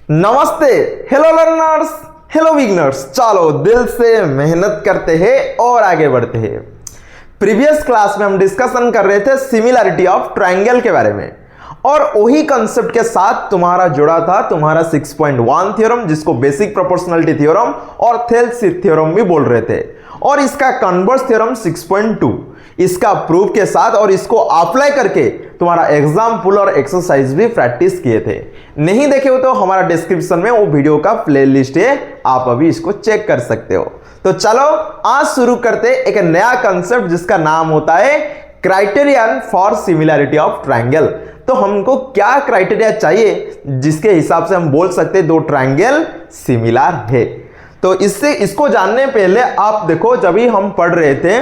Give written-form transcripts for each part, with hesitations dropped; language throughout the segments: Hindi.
नमस्ते, हेलो लर्नर्स, हेलो बिगनर्स। चलो दिल से मेहनत करते हैं और आगे बढ़ते हैं। प्रीवियस क्लास में हम डिस्कशन कर रहे थे सिमिलैरिटी ऑफ ट्रायंगल के बारे में और वही कंसेप्ट के साथ तुम्हारा जुड़ा था तुम्हारा 6.1 थ्योरम, जिसको बेसिक प्रोपोर्शनलिटी थ्योरम और थेल्सिफ थ्योरम भी बोल रहे थे, और इसका कन्वर्स थ्योरम 6.2 इसका प्रूफ के साथ, और इसको अप्लाई करके तुम्हारा एग्जाम्पल और एक्सरसाइज भी प्रैक्टिस किए थे। नहीं देखे हो तो हमारा डिस्क्रिप्शन में वो वीडियो का प्लेलिस्ट है, आप अभी इसको चेक कर सकते हो। तो चलो आज शुरू करते एक नया कंसेप्ट जिसका नाम होता है criterion for similarity of triangle. तो हमको क्या क्राइटेरिया चाहिए जिसके हिसाब से हम बोल सकते हैं दो ट्रायंगल सिमिलर है। तो इसको जानने पहले आप देखो, जब भी हम पढ़ रहे थे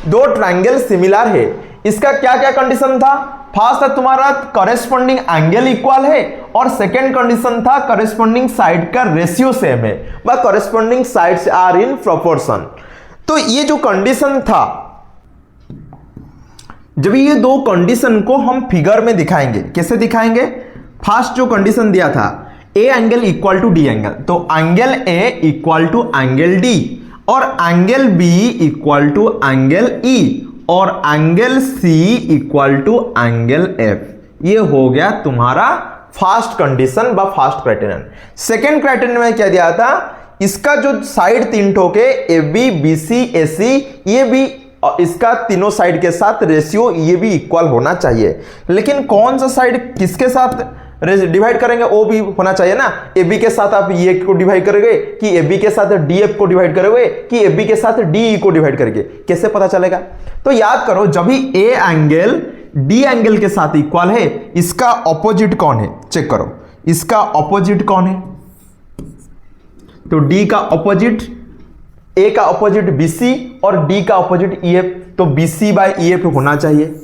दो ट्रायंगल सिमिलर है, इसका क्या क्या कंडीशन था। फर्स्ट था तुम्हारा कॉरेस्पॉन्डिंग एंगल इक्वल है, और सेकंड कंडीशन था कॉरेस्पॉन्डिंग साइड का रेशियो सेम है, व corresponding sides are in proportion. तो ये जो कंडीशन था, जब ये दो कंडीशन को हम फिगर में दिखाएंगे, कैसे दिखाएंगे। फर्स्ट जो कंडीशन दिया था A angle equal to D angle, तो angle A equal to angle D, और angle B equal to angle E, और angle C equal to angle F. ये हो गया तुम्हारा फर्स्ट कंडीशन व फर्स्ट क्राइटेरियन। सेकेंड क्राइटेरियन में क्या दिया था, इसका जो साइड तीन ठोके ए बी बी सी ए सी, ये भी इसका तीनों साइड के साथ रेशियो ये भी इक्वल होना चाहिए। लेकिन कौन सा साइड किसके साथ डिवाइड करेंगे वो भी होना चाहिए ना। ए बी के साथ आप ये को डिवाइड करोगे कि ए बी के साथ डी एफ को डिवाइड करोगे कि ए बी के साथ डी ई को डिवाइड करोगे, कैसे पता चलेगा। तो याद करो, जब भी ए एंगल डी एंगल के साथ इक्वल है, इसका ऑपोजिट कौन है, चेक करो इसका ऑपोजिट कौन है। तो डी का ऑपोजिट, ए का ऑपोजिट बीसी और डी का ऑपोजिट ई एफ, तो बीसी बाय ई एफ होना चाहिए।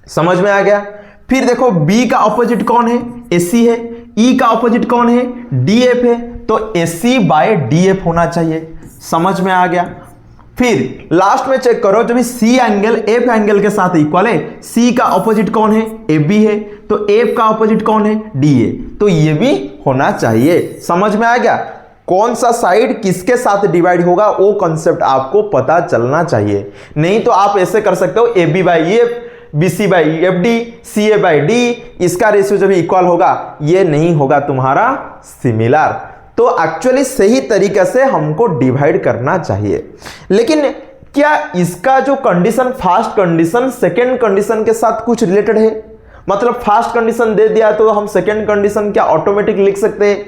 समझ में आ गया। फिर देखो बी का ऑपोजिट कौन है, एसी है। ई का ऑपोजिट कौन है, डीएफ है, तो एसी बाय डीएफ होना चाहिए। समझ में आ गया। फिर लास्ट में चेक करो, जब सी एंगल एफ एंगल के साथ इक्वल है, सी का ऑपोजिट कौन है, एफ बी है, तो एफ का ऑपोजिट कौन है, डी ए, तो ये भी होना चाहिए। समझ में आ गया। कौन सा साइड किसके साथ डिवाइड होगा वो कंसेप्ट आपको पता चलना चाहिए। नहीं तो आप ऐसे कर सकते हो, A B by E F, B C by F D, C A by D, इसका रेशियो जब इक्वल होगा, ये नहीं होगा तुम्हारा सिमिलर। तो एक्चुअली सही तरीके से हमको डिवाइड करना चाहिए। लेकिन क्या इसका जो condition, first condition second condition के साथ कुछ रिलेटेड है। मतलब फर्स्ट कंडीशन दे दिया तो हम सेकेंड कंडीशन क्या ऑटोमेटिक लिख सकते हैं,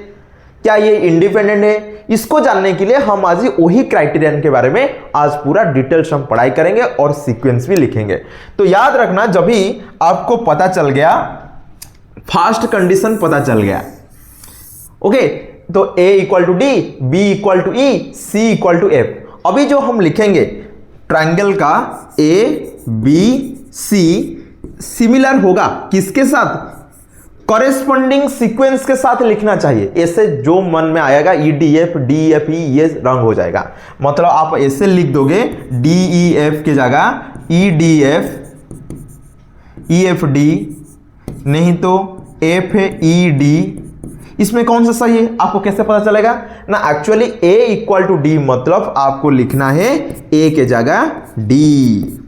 क्या ये इंडिपेंडेंट है। इसको जानने के लिए हम आज वही क्राइटेरियन के बारे में आज पूरा डिटेल्स हम पढ़ाई करेंगे और सीक्वेंस भी लिखेंगे। तो याद रखना, जब भी आपको पता चल गया, फर्स्ट कंडीशन पता चल गया, ओके, तो A equal to D, B equal to E, C equal to F. अभी जो हम लिखेंगे ट्रायंगल का ए बी सी सिमिलर होगा किसके साथ, कॉरेस्पॉन्डिंग सीक्वेंस के साथ लिखना चाहिए। ऐसे जो मन में आएगा E D F D F E, ये रंग हो जाएगा। मतलब आप ऐसे लिख दोगे डी ई एफ की जगह E D F E F D, नहीं तो एफ ई डी। इसमें कौन सा सही है आपको कैसे पता चलेगा ना। Actually A equal to D मतलब आपको लिखना है ए के जगह डी,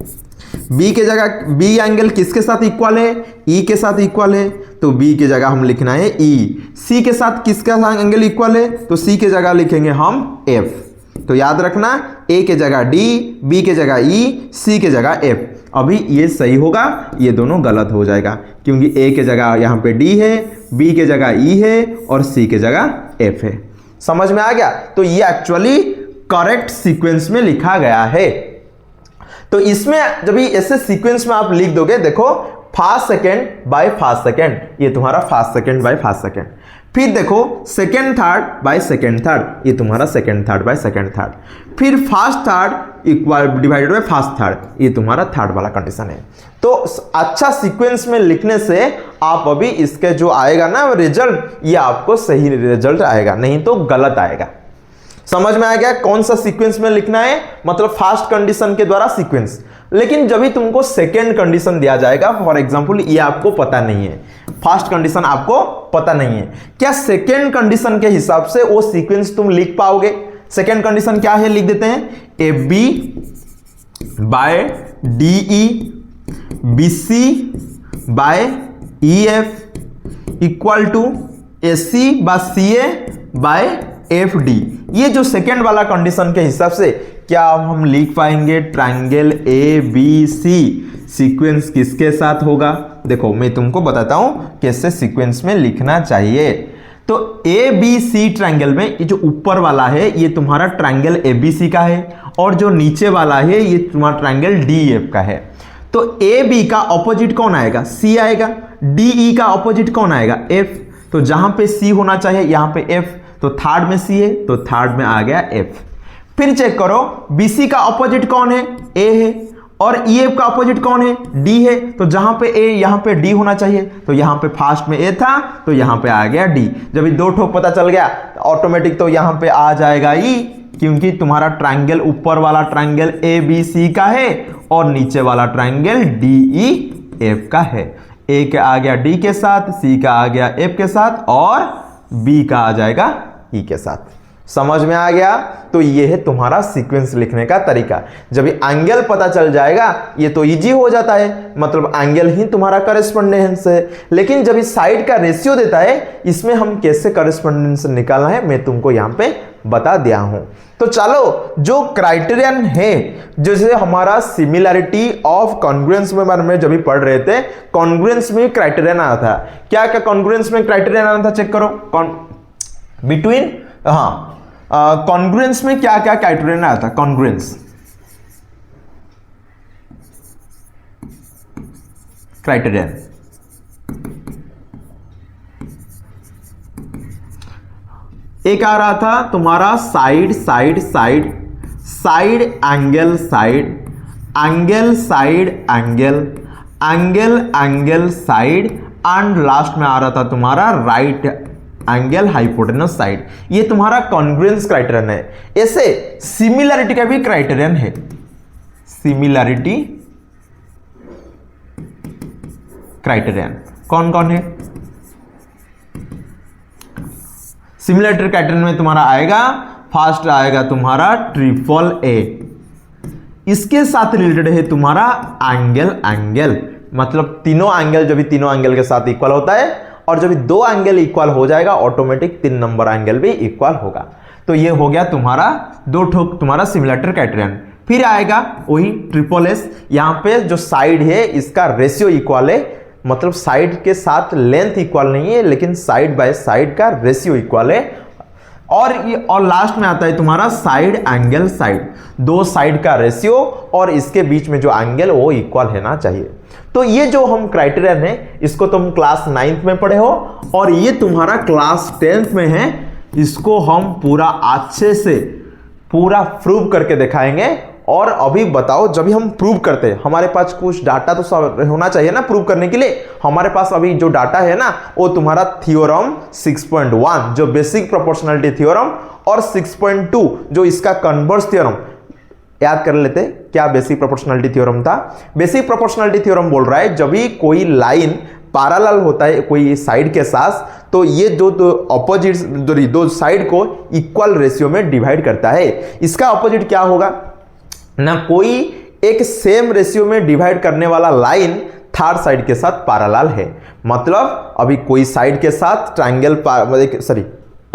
बी के जगह, बी एंगल किसके साथ इक्वल है, ई के साथ इक्वल है, तो बी के जगह हम लिखना है ई। सी के साथ किसका एंगल इक्वल है, तो सी के जगह लिखेंगे हम एफ। तो याद रखना, ए के जगह डी, बी के जगह ई, सी के जगह एफ। अभी ये सही होगा, ये दोनों गलत हो जाएगा, क्योंकि ए के जगह यहां पे डी है, बी के जगह ई है, और सी के जगह एफ है। समझ में आ गया। तो ये एक्चुअली करेक्ट सीक्वेंस में लिखा गया है। तो इसमें जब ऐसे सीक्वेंस में आप लिख दोगे, देखो first second by first second, ये तुम्हारा first second by first second. फिर देखो second third by second third, ये तुम्हारा second third by second third. फिर first third equal divided by first third, ये तुम्हारा थर्ड वाला कंडीशन है। तो अच्छा सीक्वेंस में लिखने से आप अभी इसके जो आएगा ना रिजल्ट, ये आपको सही रिजल्ट आएगा, नहीं तो गलत आएगा। समझ में आ गया कौन सा सीक्वेंस में लिखना है, मतलब फर्स्ट कंडीशन के द्वारा सीक्वेंस। लेकिन जब भी तुमको सेकेंड कंडीशन दिया जाएगा, फॉर एग्जांपल ये आपको पता नहीं है, फर्स्ट कंडीशन आपको पता नहीं है, क्या सेकेंड कंडीशन के हिसाब से वो सीक्वेंस तुम लिख पाओगे? सेकेंड कंडीशन क्या है, लिख देते हैं A B by D E B C by E F equal to A C by C A by F D. ये जो सेकेंड वाला कंडीशन के हिसाब से क्या हम लिख पाएंगे triangle A B C sequence किसके साथ होगा? देखो मैं तुमको बताता हूं कैसे सीक्वेंस में लिखना चाहिए। तो ए बी सी ट्रायंगल में ये जो ऊपर वाला है ये तुम्हारा ट्रायंगल ए बी सी का है, और जो नीचे वाला है ये तुम्हारा ट्रायंगल डी एफ का है। तो ए बी का ऑपोजिट कौन आएगा? सी आएगा। डी ई का ऑपोजिट कौन आएगा? एफ। तो जहां पे सी होना चाहिए यहां पे एफ, तो थर्ड में सी है तो थर्ड में आ गया एफ। फिर चेक करो बीसी का ऑपोजिट कौन है? ए है। और ईएफ का ऑपोजिट कौन है? डी है। तो जहां पे ए यहां पे डी होना चाहिए, तो यहां पे फर्स्ट में ए था तो यहां पे आ गया डी। जब ये दो ठोक पता चल गया तो ऑटोमेटिक तो यहां पे आ जाएगा ई, क्योंकि तुम्हारा ट्रायंगल ऊपर वाला ट्रायंगल ए बी सी का है और नीचे वाला ट्रायंगल डी ई एफ का है। ए का आ गया डी के साथ, सी का आ गया एफ के साथ, और बी का आ जाएगा ई के साथ। समझ में आ गया? तो ये है तुम्हारा सीक्वेंस लिखने का तरीका। जब एंगल पता चल जाएगा ये तो इजी हो जाता है, मतलब एंगल ही तुम्हारा करेस्पॉन्डेंस है। लेकिन जब इस साइड का रेशियो देता है, इसमें हम कैसे करेस्पॉन्डेंस निकालना है मैं तुमको यहां पे बता दिया हूं। तो चलो जो क्राइटेरियन है, जैसे हमारा सिमिलैरिटी ऑफ कॉन्ग्रुएंस में बारे में जब भी पढ़ रहे थे, कॉन्ग्रुएंस में क्राइटेरियन आया था। क्या क्या कॉन्ग्रुएंस में क्राइटेरियन आया था चेक करो। बिटवीन कॉन्ग्रुएंस में क्या क्या क्राइटेरियन आया था? कॉन्ग्रुएंस क्राइटेरियन एक आ रहा था तुम्हारा side side side, side angle side, angle side angle, angle angle side, and last में आ रहा था तुम्हारा राइट एंगल हाइपोटेनस साइड। ये तुम्हारा कॉन्ग्रुएंस क्राइटेरियन है। ऐसे सिमिलैरिटी का भी क्राइटेरियन है। सिमिलैरिटी क्राइटेरियन कौन कौन है? सिमिलैरिटी क्राइटेरियन में तुम्हारा आएगा, फर्स्ट आएगा तुम्हारा ट्रिपल ए। इसके साथ रिलेटेड है तुम्हारा एंगल एंगल, मतलब तीनों एंगल जब भी तीनों एंगल के साथ इक्वल होता है, और जब दो एंगल इक्वल हो जाएगा ऑटोमेटिक 3 नंबर एंगल भी इक्वल होगा। तो ये हो गया तुम्हारा दो ठोक तुम्हारा सिमिलैरिटी क्राइटेरियन। फिर आएगा वही ट्रिपल एस। यहां पे जो साइड है इसका रेशियो इक्वल है, मतलब साइड के साथ लेंथ इक्वल नहीं है लेकिन साइड बाय साइड का रेशियो इक्वल है। और लास्ट में आता है तुम्हारा साइड एंगल साइड, दो साइड का रेशियो और इसके बीच में जो एंगल वो इक्वल होना चाहिए। तो ये जो हम क्राइटेरियन है इसको तुम क्लास 9th में पढ़े हो, और ये तुम्हारा क्लास 10th में है। इसको हम पूरा अच्छे से पूरा प्रूव करके दिखाएंगे। और अभी बताओ जब भी हम प्रूव करते हैं हमारे पास कुछ डाटा तो सब होना चाहिए ना प्रूव करने के लिए। हमारे पास अभी जो डाटा है ना वो तुम्हारा थ्योरम 6.1 जो बेसिक प्रोपोर्शनलिटी थ्योरम, और 6.2 जो इसका कन्वर्स थ्योरम। याद कर लेते क्या बेसिक प्रोपोर्शनलिटी थ्योरम था। बेसिक प्रोपोर्शनलिटी थ्योरम बोल रहा है जब भी कोई लाइन पैरेलल होता है कोई साइड के साथ, तो ये दो ऑपोजिट दो साइड को इक्वल रेशियो में डिवाइड करता है। इसका ऑपोजिट क्या होगा ना, कोई एक सेम रेशियो में डिवाइड करने वाला लाइन थर्ड साइड के साथ पैरेलल है। मतलब अभी कोई साइड के साथ ट्रायंगल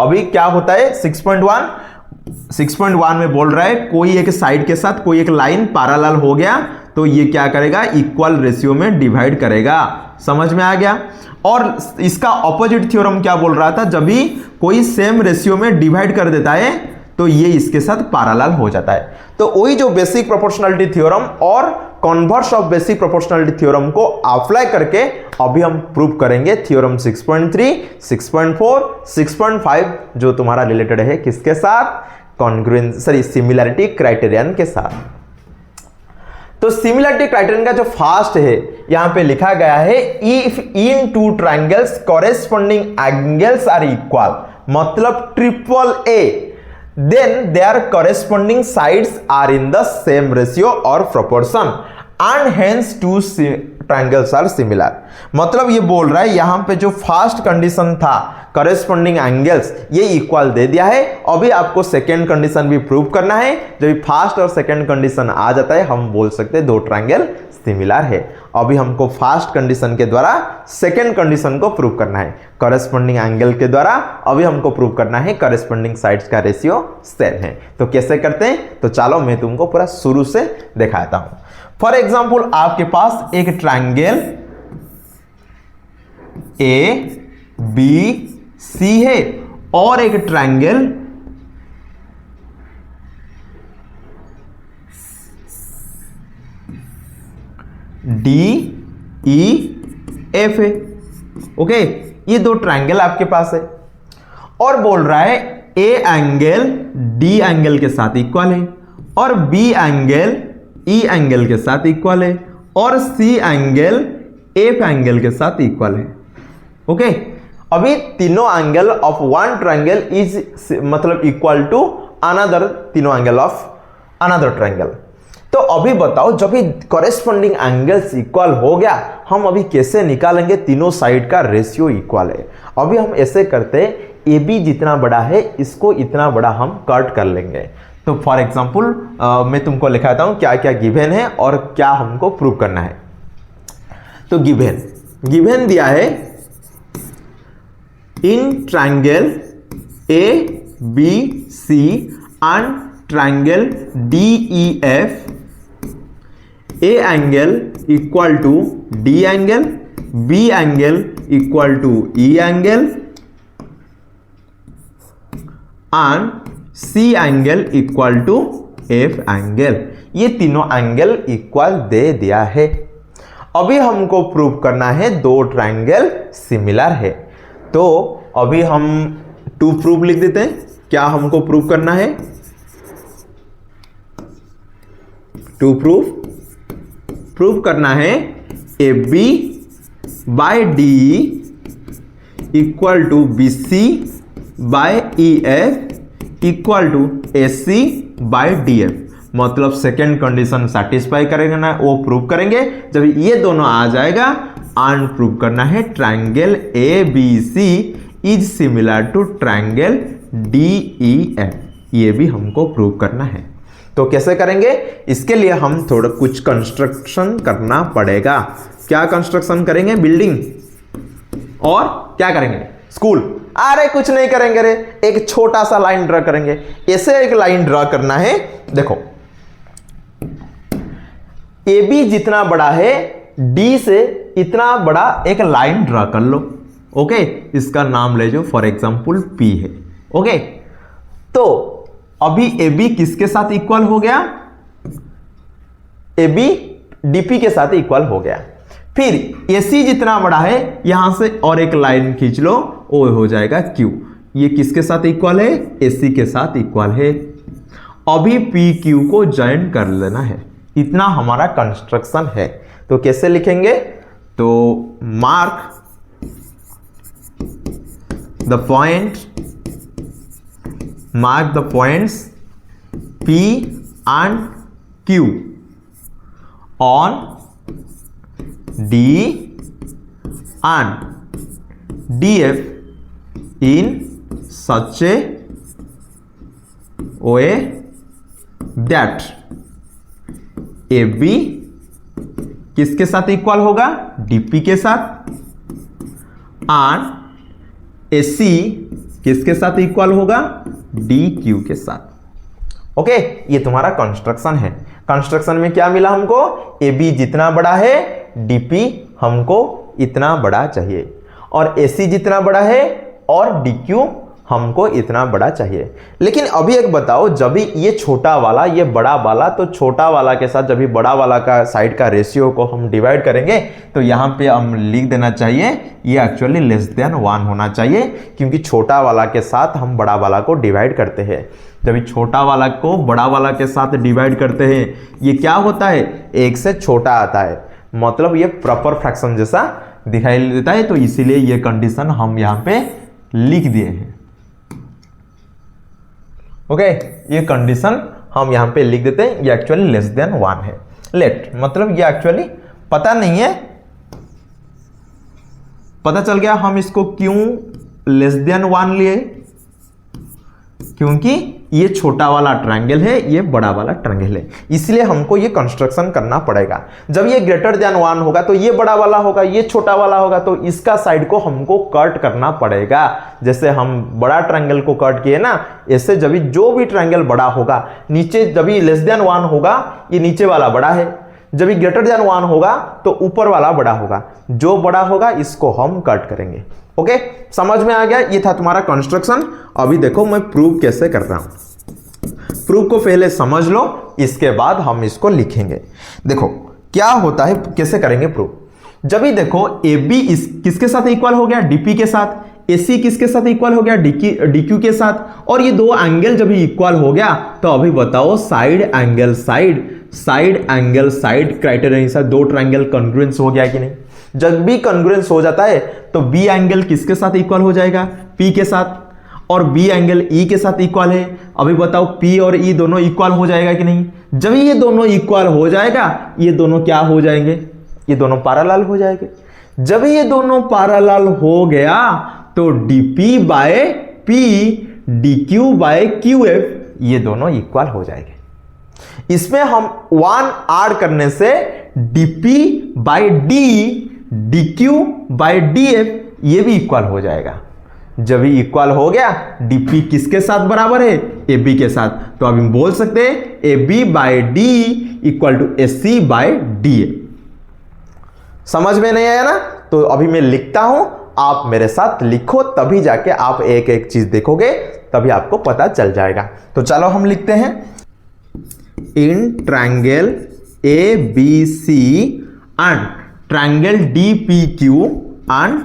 अभी क्या होता है 6.1 में बोल रहा है कोई एक साइड के साथ कोई एक लाइन पैरेलल हो गया तो ये क्या करेगा इक्वल रेशियो में डिवाइड करेगा। समझ में आ गया? और इसका ऑपोजिट थ्योरम क्या बोल रहा था, जब भी कोई सेम रेशियो में डिवाइड कर देता है तो ये इसके साथ पैरेलल हो जाता है। तो वही जो बेसिक प्रोपोर्शनलिटी थ्योरम और converse of basic proportionality theorem को अप्लाई करके अभी हम प्रूव करेंगे थ्योरम 6.3, 6.4, 6.5 जो तुम्हारा रिलेटेड है किसके साथ, कॉन्ग्रुएंस सिमिलैरिटी क्राइटेरियन के साथ। तो सिमिलैरिटी क्राइटेरियन का जो फर्स्ट है यहां पे लिखा गया है if in two triangles corresponding angles are equal, मतलब triple A then their corresponding sides are in the same ratio or proportion and hence two triangles are similar। मतलब ये बोल रहा है यहां पे जो फर्स्ट कंडीशन था करेस्पॉन्डिंग एंगल्स ये इक्वल दे दिया है। अभी आपको सेकेंड कंडीशन भी प्रूव करना है। जब फर्स्ट और सेकेंड कंडीशन आ जाता है हम बोल सकते हैं दो ट्रायंगल सिमिलर है। अभी हमको फर्स्ट कंडीशन के द्वारा सेकेंड कंडीशन को प्रूव करना है, करेस्पॉन्डिंग एंगल के द्वारा अभी हमको प्रूव करना है करेस्पॉन्डिंग साइड्स का रेशियो सेम है। तो कैसे करते हैं, तो चलो मैं तुमको पूरा शुरू से दिखाता हूं। फॉर एग्जाम्पल आपके पास एक ट्रायंगल ए बी सी है और एक ट्रायंगल डी ई एफ है। ओके, ये दो ट्रायंगल आपके पास है और बोल रहा है ए एंगल डी एंगल के साथ इक्वल है और बी एंगल ई एंगल के साथ इक्वल है और सी एंगल एफ एंगल के साथ इक्वल है। ओके, अभी तीनों angle of one triangle is मतलब इक्वल टू अनदर तीनों एंगल ऑफ अनदर ट्रायंगल। तो अभी बताओ जब भी कॉरेस्पॉन्डिंग एंगल्स इक्वल हो गया हम अभी कैसे निकालेंगे तीनों साइड का रेशियो इक्वल है। अभी हम ऐसे करते हैं ए बी जितना बड़ा है इसको इतना बड़ा हम कट कर लेंगे। तो फॉर एग्जांपल मैं तुमको लिखाता हूं क्या क्या गिवन है और क्या हमको प्रूव करना है। तो गिवन दिया है in triangle A B C and triangle D E F A angle equal to D angle, B angle equal to E angle and C angle equal to F angle. ये तीनों एंगल इक्वल दे दिया है। अभी हमको प्रूव करना है दो ट्रायंगल सिमिलर है। तो अभी हम टू प्रूव लिख देते हैं। क्या हमको प्रूव करना है, टू प्रूव करना है A B by D equal to B C by E F equal to A C by D F. मतलब सेकेंड कंडीशन सेटिस्फाई करेंगे ना, वो प्रूव करेंगे। जब ये दोनों आ जाएगा एंड प्रूव करना है triangle A B C is similar to triangle D E F. ये भी हमको प्रूव करना है। तो कैसे करेंगे, इसके लिए हम थोड़ा कुछ कंस्ट्रक्शन करना पड़ेगा। क्या कंस्ट्रक्शन करेंगे, बिल्डिंग और क्या करेंगे, स्कूल। अरे कुछ नहीं करेंगे रे, एक छोटा सा लाइन ड्रा करेंगे। ऐसे एक लाइन ड्रा करना है। देखो ए बी जितना बड़ा है डी से इतना बड़ा एक लाइन ड्रा कर लो। ओके, इसका नाम ले जो फॉर एग्जांपल पी है। ओके, तो अभी ए बी किसके साथ इक्वल हो गया, ए बी डीपी के साथ इक्वल हो गया। फिर ए सी जितना बड़ा है यहां से और एक लाइन खींच लो, वो हो जाएगा क्यू। ये किसके साथ इक्वल है, ए सी के साथ इक्वल है। अभी पी क्यू को ज्वाइन कर लेना है। इतना हमारा कंस्ट्रक्शन है। तो कैसे लिखेंगे, तो mark the points P and Q on D and DF in such a way that AB किसके साथ इक्वल होगा, DP के साथ, and AC किसके साथ इक्वल होगा, DQ के साथ। ओके, ये तुम्हारा कंस्ट्रक्शन है। कंस्ट्रक्शन में क्या मिला हमको, AB जितना बड़ा है DP हमको इतना बड़ा चाहिए और AC जितना बड़ा है और DQ हमको इतना बड़ा चाहिए। लेकिन अभी एक बताओ, जब भी ये छोटा वाला ये बड़ा वाला, तो छोटा वाला के साथ जब भी बड़ा वाला का साइड का रेशियो को हम डिवाइड करेंगे तो यहाँ पे हम लिख देना चाहिए ये एक्चुअली लेस देन 1 होना चाहिए, क्योंकि छोटा वाला के साथ हम बड़ा वाला को डिवाइड करते हैं। जब छोटा वाला को बड़ा वाला के साथ डिवाइड करते हैं ये क्या होता है, 1 से छोटा आता है। मतलब ये प्रॉपर फ्रैक्शन जैसा दिखाई देता है। तो इसीलिए ये कंडीशन हम यहाँ पे लिख दिए हैं। ओके, ये कंडीशन हम यहाँ पे लिख देते हैं, ये एक्चुअली लेस देन 1 है। लेट मतलब ये एक्चुअली पता नहीं है, पता चल गया हम इसको क्यों लेस देन 1 लिए, क्योंकि ये छोटा वाला ट्रायंगल है, ये बड़ा वाला ट्रायंगल है, इसलिए हमको ये कंस्ट्रक्शन करना पड़ेगा। जब ये ग्रेटर देन 1 होगा तो ये बड़ा वाला होगा, ये छोटा वाला होगा, तो इसका साइड को हमको कट करना पड़ेगा। जैसे हम बड़ा ट्रायंगल को कट किए ना, ऐसे जब जो भी ट्रायंगल बड़ा होगा, नीचे जब लेस देन 1 होगा ये नीचे वाला बड़ा है, जब ग्रेटर देन 1 होगा तो ऊपर वाला बड़ा होगा, जो बड़ा होगा इसको हम कट करेंगे। ओके, समझ में आ गया? ये था तुम्हारा कंस्ट्रक्शन। अभी देखो मैं प्रूव कैसे कर रहा हूं। प्रूफ को पहले समझ लो, इसके बाद हम इसको लिखेंगे। देखो क्या होता है, कैसे करेंगे प्रूफ। जब भी देखो ए बी किसके साथ इक्वल हो गया, डीपी के साथ, AC किसके साथ इक्वल हो गया, DQ के साथ, और ये दो एंगल जब इक्वल हो गया तो अभी बताओ साइड एंगल साइड क्राइटेरिया से दो ट्रायंगल कॉन्ग्रुएंस हो गया कि नहीं। जब भी कॉन्ग्रुएंस हो जाता है तो बी एंगल किसके साथ इक्वल हो जाएगा, P के साथ, और बी एंगल E के साथ इक्वल है। अभी बताओ P और E दोनों इक्वल हो जाएगा कि नहीं। जब ये दोनों इक्वल हो जाएगा, ये दोनों क्या हो जाएंगे, ये दोनों पैरेलल हो जाएंगे। जब ये दोनों पैरेलल हो गया तो DP by P DQ by QF ये दोनों इक्वल हो जाएंगे। इसमें हम 1 ऐड करने से DP by D DQ by DF ये भी इक्वल हो जाएगा। जब ये इक्वल हो गया, DP किसके साथ बराबर है, AB के साथ, तो अब हम बोल सकते हैं AB by D equal to AC by DA। समझ में नहीं आया ना? तो अभी मैं लिखता हूं, आप मेरे साथ लिखो, तभी जाके आप एक एक चीज देखोगे, तभी आपको पता चल जाएगा। तो चलो हम लिखते हैं, in triangle ABC and triangle DPQ and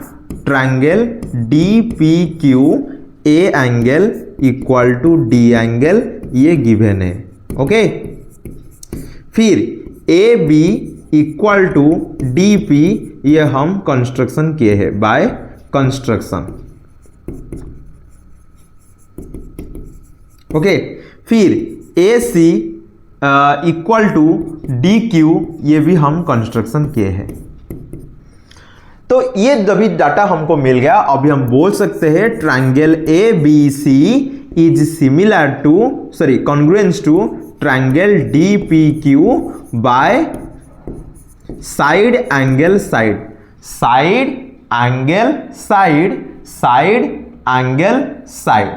triangle DPQ A angle equal to D angle ये गिवन है। ओके, फिर AB इक्वल टू DP ये हम कंस्ट्रक्शन किए हैं बाय कंस्ट्रक्शन। ओके, फिर AC इक्वल टू DQ ये भी हम कंस्ट्रक्शन किए हैं। तो ये जब भी डाटा हमको मिल गया, अभी हम बोल सकते हैं triangle ABC is similar to congruence to triangle DPQ by side angle side.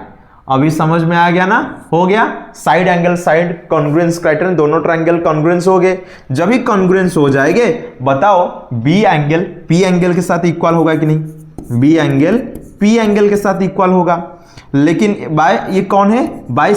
अभी समझ में आ गया ना? हो गया, side angle side congruence criterion, दोनों ट्रायंगल कॉन्ग्रुएंस हो गए। जब भी कॉन्ग्रुएंस हो जाएंगे, बताओ बी एंगल P एंगल के साथ इक्वल होगा कि नहीं, बी एंगल P एंगल के साथ इक्वल होगा। लेकिन बाय ये कौन है, बाय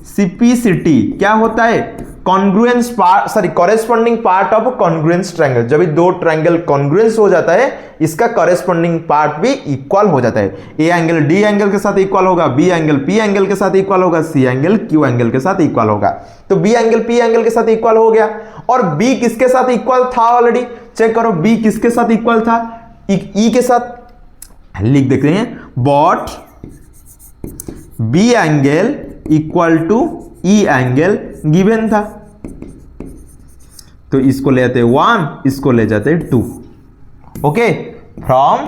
सिपिसिटी क्या होता है, congruence part corresponding part of congruence triangle. जब दो ट्रायंगल कॉन्ग्रुएंस हो जाता है, इसका कॉरेस्पॉन्डिंग पार्ट भी इक्वल हो जाता है। ए एंगल D एंगल के साथ इक्वल होगा, बी एंगल P एंगल के साथ इक्वल होगा, सी एंगल Q एंगल के साथ इक्वल होगा। तो बी एंगल P एंगल के साथ इक्वल हो गया, और B किसके साथ इक्वल था, ऑलरेडी चेक करो, B किसके साथ इक्वल था, E के साथ। लिख देते हैं, but B angle equal to E angle given था, तो इसको ले जाते 1, इसको ले जाते 2। Okay, from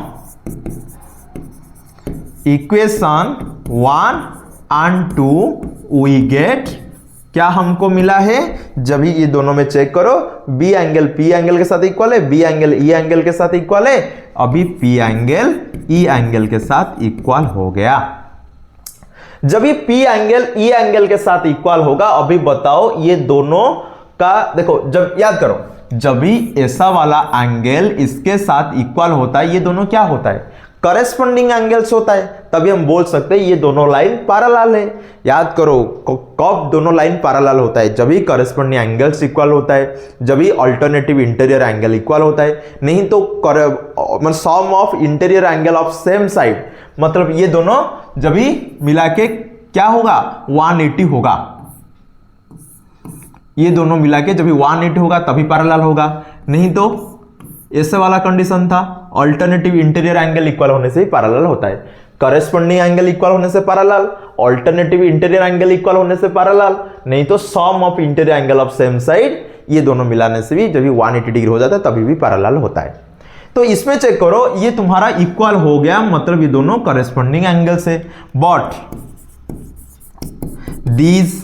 equation 1 and 2 we get, क्या हमको मिला है, जब ही ये दोनों में चेक करो, बी एंगल P एंगल के साथ इक्वल है, बी एंगल E एंगल के साथ इक्वल है, अभी P एंगल E एंगल के साथ इक्वल हो गया। जब भी P एंगल E एंगल के साथ इक्वल होगा, अभी बताओ ये दोनों का, देखो जब याद करो, जब भी ऐसा वाला एंगल इसके साथ इक्वल होता है, ये दोनों क्या होता है, कॉरेस्पॉन्डिंग एंगल्स होता है, तभी हम बोल सकते हैं ये दोनों लाइन पैरेलल है। याद करो कब दोनों लाइन पैरेलल होता है, जब भी कॉरेस्पॉन्डिंग एंगल्स इक्वल होता है, जब भी अल्टरनेटिव इंटीरियर एंगल इक्वल होता है, नहीं तो sum of interior angle of same side, मतलब ये दोनों जब भी मिला के क्या होगा, 180 होगा। ये दोनों मिला के जब भी 180 होगा तभी पैरेलल होगा, नहीं तो ऐसे वाला कंडीशन था, अल्टरनेटिव इंटीरियर एंगल इक्वल होने से ही पैरेलल होता है। करेस्पॉन्डिंग एंगल इक्वल होने से parallel, alternative interior angle equal होने से पैरेलल, नहीं तो sum of interior angle of same side, ये दोनों मिलाने से भी जब भी 180 डिग्री हो जाता है तभी भी पैरेलल होता है। तो इसमें चेक करो, ये तुम्हारा इक्वल हो गया, मतलब ये दोनों करेस्पॉन्डिंग एंगल से। But these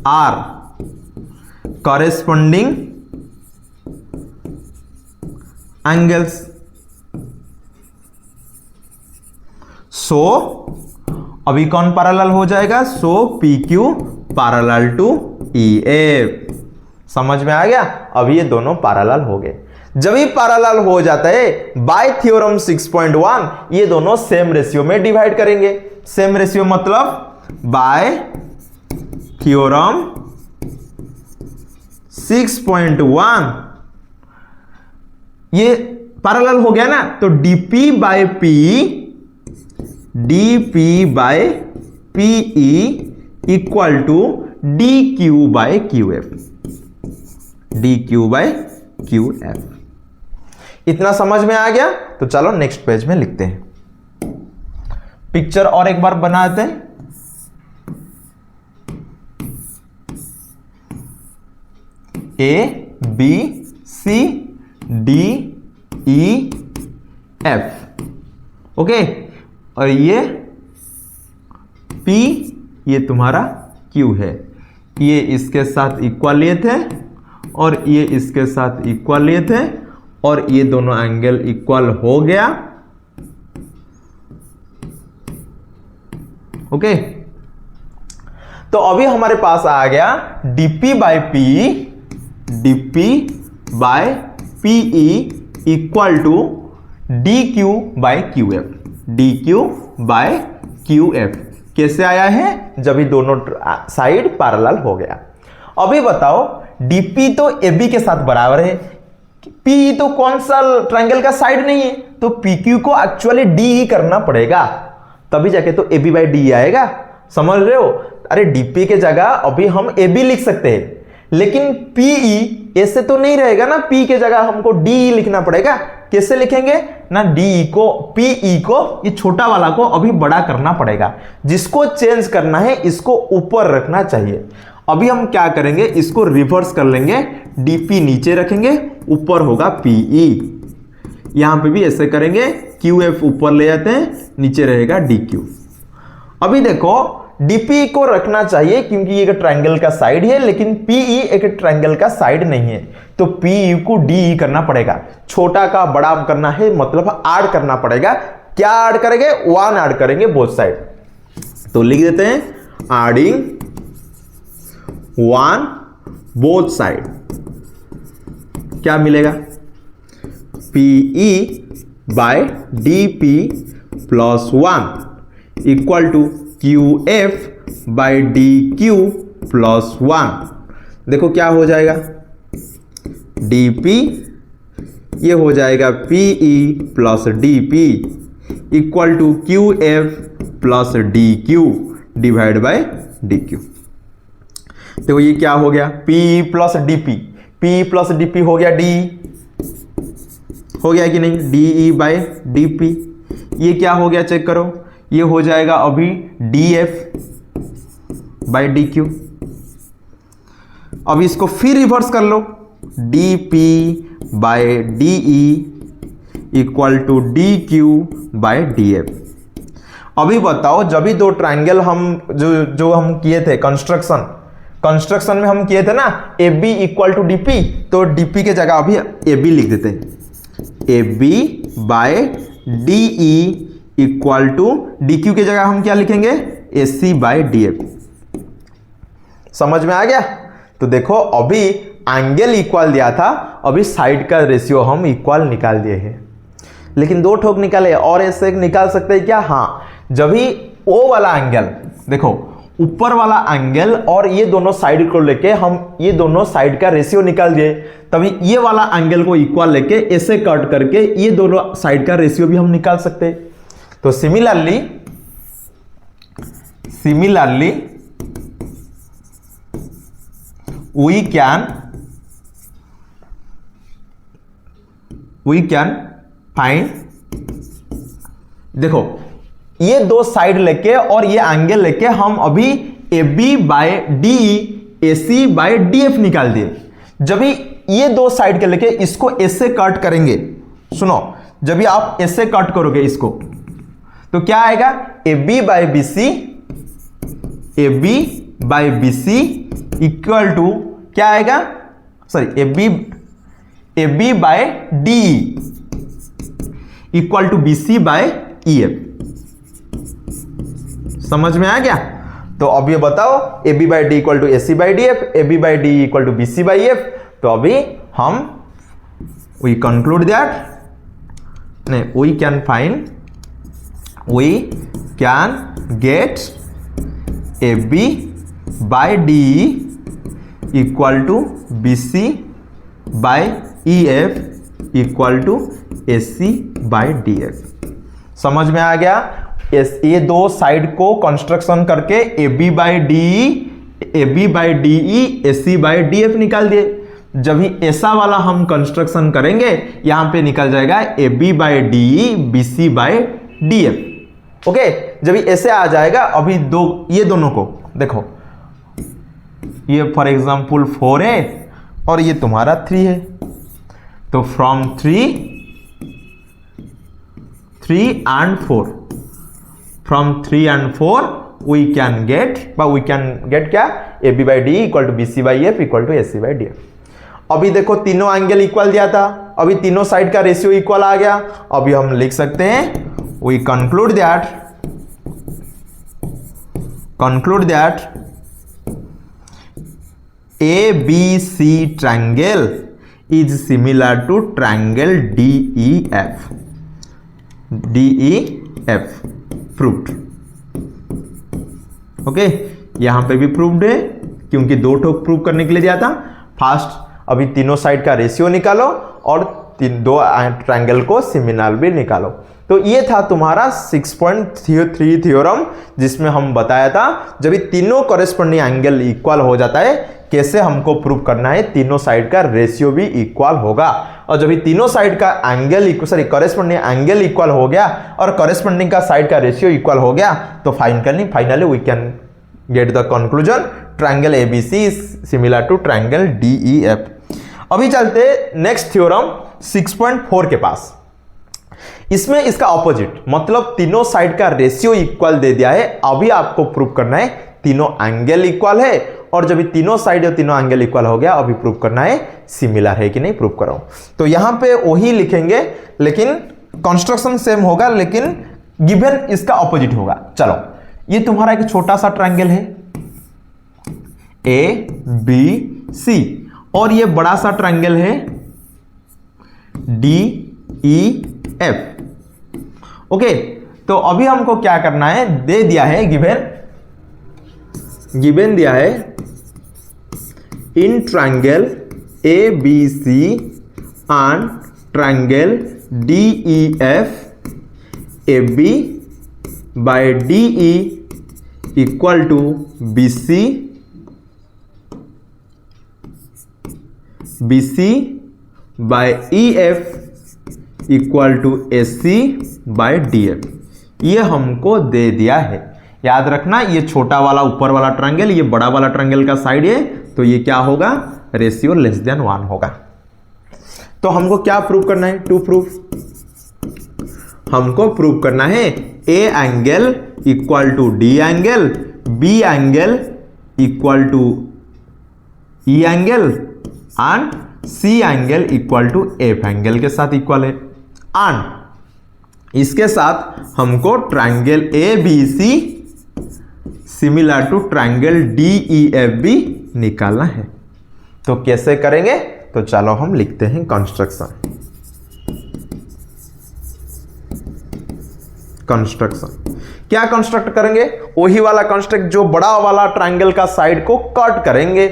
are corresponding angles, so अभी कौन पैरेलल हो जाएगा? So P Q parallel to E F. समझ में आ गया? अभी ये दोनों पैरेलल हो गए। जब ये पैरेलल हो जाता है बाय थ्योरम 6.1, ये दोनों सेम रेशियो में डिवाइड करेंगे। सेम रेशियो मतलब बाय थ्योरम 6.1 ये पैरेलल हो गया ना, तो DP by P, DP by PE equal to D Q by Q F, D Q by Q F. इतना समझ में आ गया? तो चलो नेक्स्ट पेज में लिखते हैं। पिक्चर और एक बार बनाते हैं। A B C D E F, okay, और ये P, ये तुम्हारा Q है। ये इसके साथ इक्वल लिए थे और ये इसके साथ इक्वल लिए थे और ये दोनों एंगल इक्वल हो गया, ओके। तो अभी हमारे पास आ गया dp by P, dp by PE equal to dq by QF, dq by QF। कैसे आया है? जब ये दोनों साइड पैरेलल हो गया। अभी बताओ, dp तो AB के साथ बराबर है, PE तो कौन सा ट्रायंगल का साइड नहीं है, तो PQ को एक्चुअली D ही करना पड़ेगा, तभी जाके तो AB बाय D आएगा। समझ रहे हो? अरे dp के जगह अभी हम AB लिख सकते हैं, लेकिन PE ऐसे तो नहीं रहेगा ना, P के जगह हमको D लिखना पड़ेगा। कैसे लिखेंगे ना? DE को, PE को, ये छोटा वाला को अभी बड़ा करना पड़ेगा। जिसको चेंज करना है इसको ऊपर रखना चाहिए। अभी हम क्या करेंगे, इसको रिवर्स कर लेंगे, DP नीचे रखेंगे, ऊपर होगा PE। यहां पे भी ऐसे करेंगे, QF ऊपर ले जाते हैं, नीचे रहेगा DQ। अभी देखो, DP को रखना चाहिए क्योंकि ये एक ट्रायंगल का साइड है, लेकिन PE एक ट्रायंगल का साइड नहीं है, तो PE को DE करना पड़ेगा। छोटा का बड़ा करना है मतलब ऐड करना पड़ेगा। क्या ऐड करेंगे? 1 ऐड करेंगे बोथ साइड। तो लिख देते हैं एडिंग 1 बोथ साइड। क्या मिलेगा? PE by DP plus 1 equal to QF by DQ plus 1। देखो क्या हो जाएगा, DP ये हो जाएगा PE plus DP equal to QF plus DQ divide by DQ। देखो ये क्या हो गया, PE plus DP, PE plus DP हो गया DE, हो गया कि नहीं? DE by DP। ये क्या हो गया चेक करो, ये हो जाएगा अभी DF बाय DQ। अब इसको फिर रिवर्स कर लो, DP by DE equal to DQ by DF। अभी बताओ, जब भी दो ट्रायंगल हम जो हम किए थे कंस्ट्रक्शन में हम किए थे ना, AB इक्वल टू DP, तो DP के जगह अभी AB लिख देते हैं, AB by DE equal to DQ के जगह हम क्या लिखेंगे? AC by DF। समझ में आ गया? तो देखो अभी एंगल इक्वल दिया था, अभी साइड का रेशियो हम इक्वल निकाल दिए हैं, लेकिन 2 ठोक निकाले और ऐसे निकाल सकते हैं क्या? हाँ, जब भी O वाला एंगल, देखो ऊपर वाला एंगल और ये दोनों साइड को लेके हम ये दोनों साइड का रेशियो निकाल दिए, तभी ये वाला एंगल को इक्वल लेके ऐसे कट करके ये दोनों साइड का रेशियो भी हम निकाल सकते हैं। तो सिमिलरली we can find, देखो ये दो साइड लेके और ये एंगल लेके हम अभी A B by D A C by D F निकाल दिए। जब ये दो साइड के लेके इसको ऐसे कट करेंगे, सुनो, जब भी आप ऐसे कट करोगे इसको तो क्या आएगा, A B by B C, A B by B C equal to क्या आएगा, sorry A B by D equal to B C by E F. समझ में आ गया? तो अब ये बताओ A B by D equal to A C by D F, A B by D equal to B C by F. तो अभी हम we conclude that we can find, we can gate A B by D equal to B C by E F equal to A C by D F. समझ में आ गया? ये दो साइड को कंस्ट्रक्शन करके A B by D E A C by D F निकाल दिए। जब ही ऐसा वाला हम कंस्ट्रक्शन करेंगे यहां पे निकल जाएगा A B by D E B C by D F. Okay, जब ऐसे आ जाएगा, अभी ये दोनों को देखो, ये फॉर एग्जांपल 4 है और ये तुम्हारा 3 है, तो from 3 and 4, from 3 and 4 we can get क्या, A B by D equal to B C by F equal to A C by D F. अभी देखो तीनों एंगल इक्वल दिया था, अभी तीनों साइड का रेशियो इक्वल आ गया। अभी हम लिख सकते हैं we conclude that ABC triangle is similar to triangle DEF proved। Okay, यहां पे भी प्रूव्ड है क्योंकि दो ठोक प्रूव करने के लिए दिया था। फर्स्ट अभी तीनों साइड का रेशियो निकालो और दो ट्रायंगल को सिमिलर भी निकालो। तो ये था तुम्हारा 6.3 थ्योरम, जिसमें हम बताया था जब ये तीनों कॉरेस्पॉन्डिंग एंगल इक्वल हो जाता है कैसे हमको प्रूव करना है, तीनों साइड का रेशियो भी इक्वल होगा। और जब ये तीनों साइड का एंगल कॉरेस्पॉन्डिंग एंगल इक्वल हो गया और कॉरेस्पॉन्डिंग का साइड का रेशियो इक्वल हो गया, तो finally we can get the conclusion triangle ABC is similar to triangle DEF. अभी चलते नेक्स्ट थ्योरम 6.4 के पास। इसमें इसका ऑपोजिट, मतलब तीनों साइड का रेशियो इक्वल दे दिया है। अभी आपको प्रूव करना है तीनों एंगल इक्वल है, और जब तीनों साइड और तीनों एंगल इक्वल हो गया अभी प्रूव करना है सिमिलर है कि नहीं, प्रूव करो। तो यहां पे वही लिखेंगे लेकिन कंस्ट्रक्शन सेम होगा, लेकिन गिवन इसका ऑपोजिट होगा। चलो, ये तुम्हारा एक छोटा सा ट्रायंगल है ए बी सी, और ये बड़ा सा ट्रायंगल है डी ई एफ। ओके, तो अभी हमको क्या करना है, दे दिया है गिवन दिया है in triangle A B C and triangle D E F A B by D E equal to B C by E F equal to A C by D F. ये हमको दे दिया है। याद रखना, ये छोटा वाला ऊपर वाला ट्रायंगल, ये बड़ा वाला ट्रायंगल का साइड है, तो ये क्या होगा, रेशियो लेस देन 1 होगा। तो हमको क्या प्रूव करना है, टू प्रूफ हमको प्रूव करना है A angle equal to D angle, B angle equal to E angle and C angle equal to F angle के साथ इक्वल है। एंड इसके साथ हमको triangle A B C similar to triangle D E F भी निकालना है। तो कैसे करेंगे, तो चलो हम लिखते हैं कंस्ट्रक्शन। क्या कंस्ट्रक्ट करेंगे, वही वाला कंस्ट्रक्ट जो बड़ा वाला ट्रायंगल का साइड को कट करेंगे।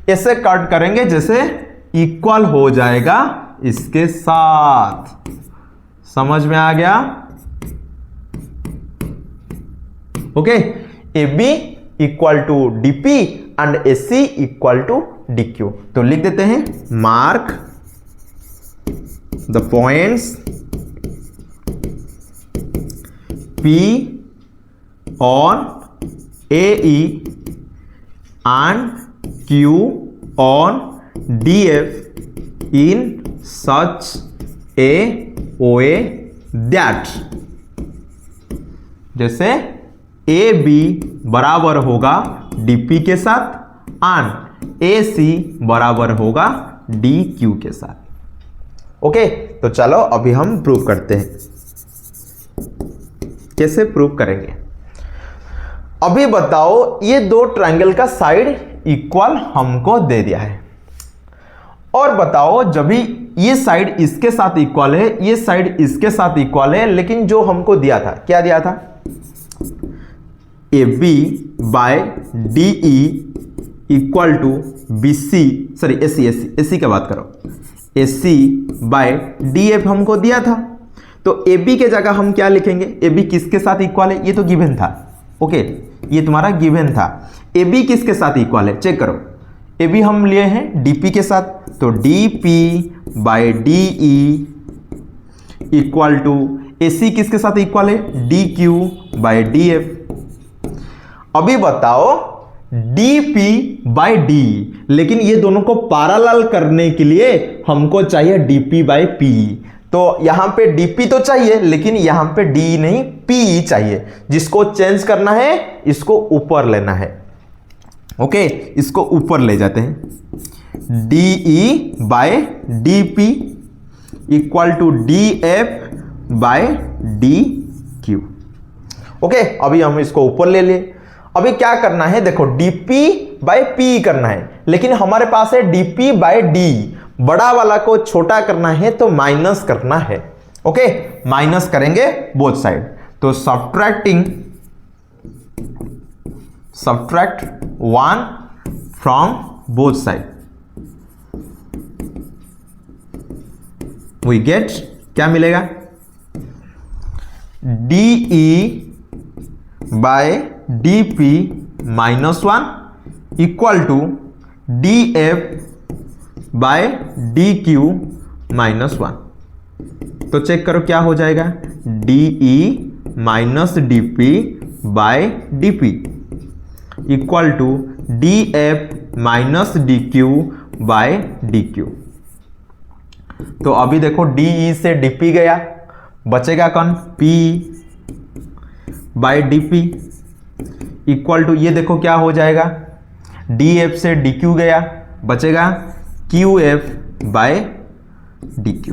ऐसे कट करेंगे जैसे इक्वल हो जाएगा इसके साथ। समझ में आ गया? Okay, A B equal to D P and A C equal to D Q. तो लिख देते हैं mark the points P on AE and Q on DF in such a way that, जैसे ए बी बराबर होगा डीपी के साथ एंड ए सी बराबर होगा डी क्यू के साथ। ओके, तो चलो अभी हम प्रूव करते हैं। कैसे प्रूव करेंगे? अभी बताओ, ये दो ट्रायंगल का साइड इक्वल हमको दे दिया है, और बताओ जब भी ये साइड इसके साथ इक्वल है, ये साइड इसके साथ इक्वल है, लेकिन जो हमको दिया था, क्या दिया था? A B by D E equal to B C, sorry A C का बात करो, A C by D F हमको दिया था। तो ए बी के जगह हम क्या लिखेंगे? ए बी किसके साथ इक्वल है? ये तो गिवन था। ओके, ये तुम्हारा गिवन था। ए बी किसके साथ इक्वल है? चेक करो। ए बी हम लिए हैं डीपी के साथ, तो D P by D E equal to A C किसके साथ इक्वल है? D Q by D F. अभी बताओ dp बाय डी, लेकिन ये दोनों को पैरेलल करने के लिए हमको चाहिए dp बाय p। तो यहां पे dp तो चाहिए, लेकिन यहां पे d नहीं p चाहिए। जिसको चेंज करना है, इसको ऊपर लेना है। ओके, इसको ऊपर ले जाते हैं। de by dp equal to df by dq। Okay, अभी हम इसको ऊपर ले लिए। अभी क्या करना है? देखो, dp बाय p करना है, लेकिन हमारे पास है dp बाय d। बड़ा वाला को छोटा करना है तो माइनस करना है। ओके, माइनस करेंगे बोथ साइड। तो subtract 1 from both side, we get, क्या मिलेगा? de by dp minus 1 equal to df by dq minus 1। तो चेक करो क्या हो जाएगा? de minus dp by dp equal to df minus dq by dq। तो अभी देखो, de से dp गया, बचेगा कौन? p by dp equal to, ये देखो क्या हो जाएगा? df से dq गया, बचेगा qf बाय dq।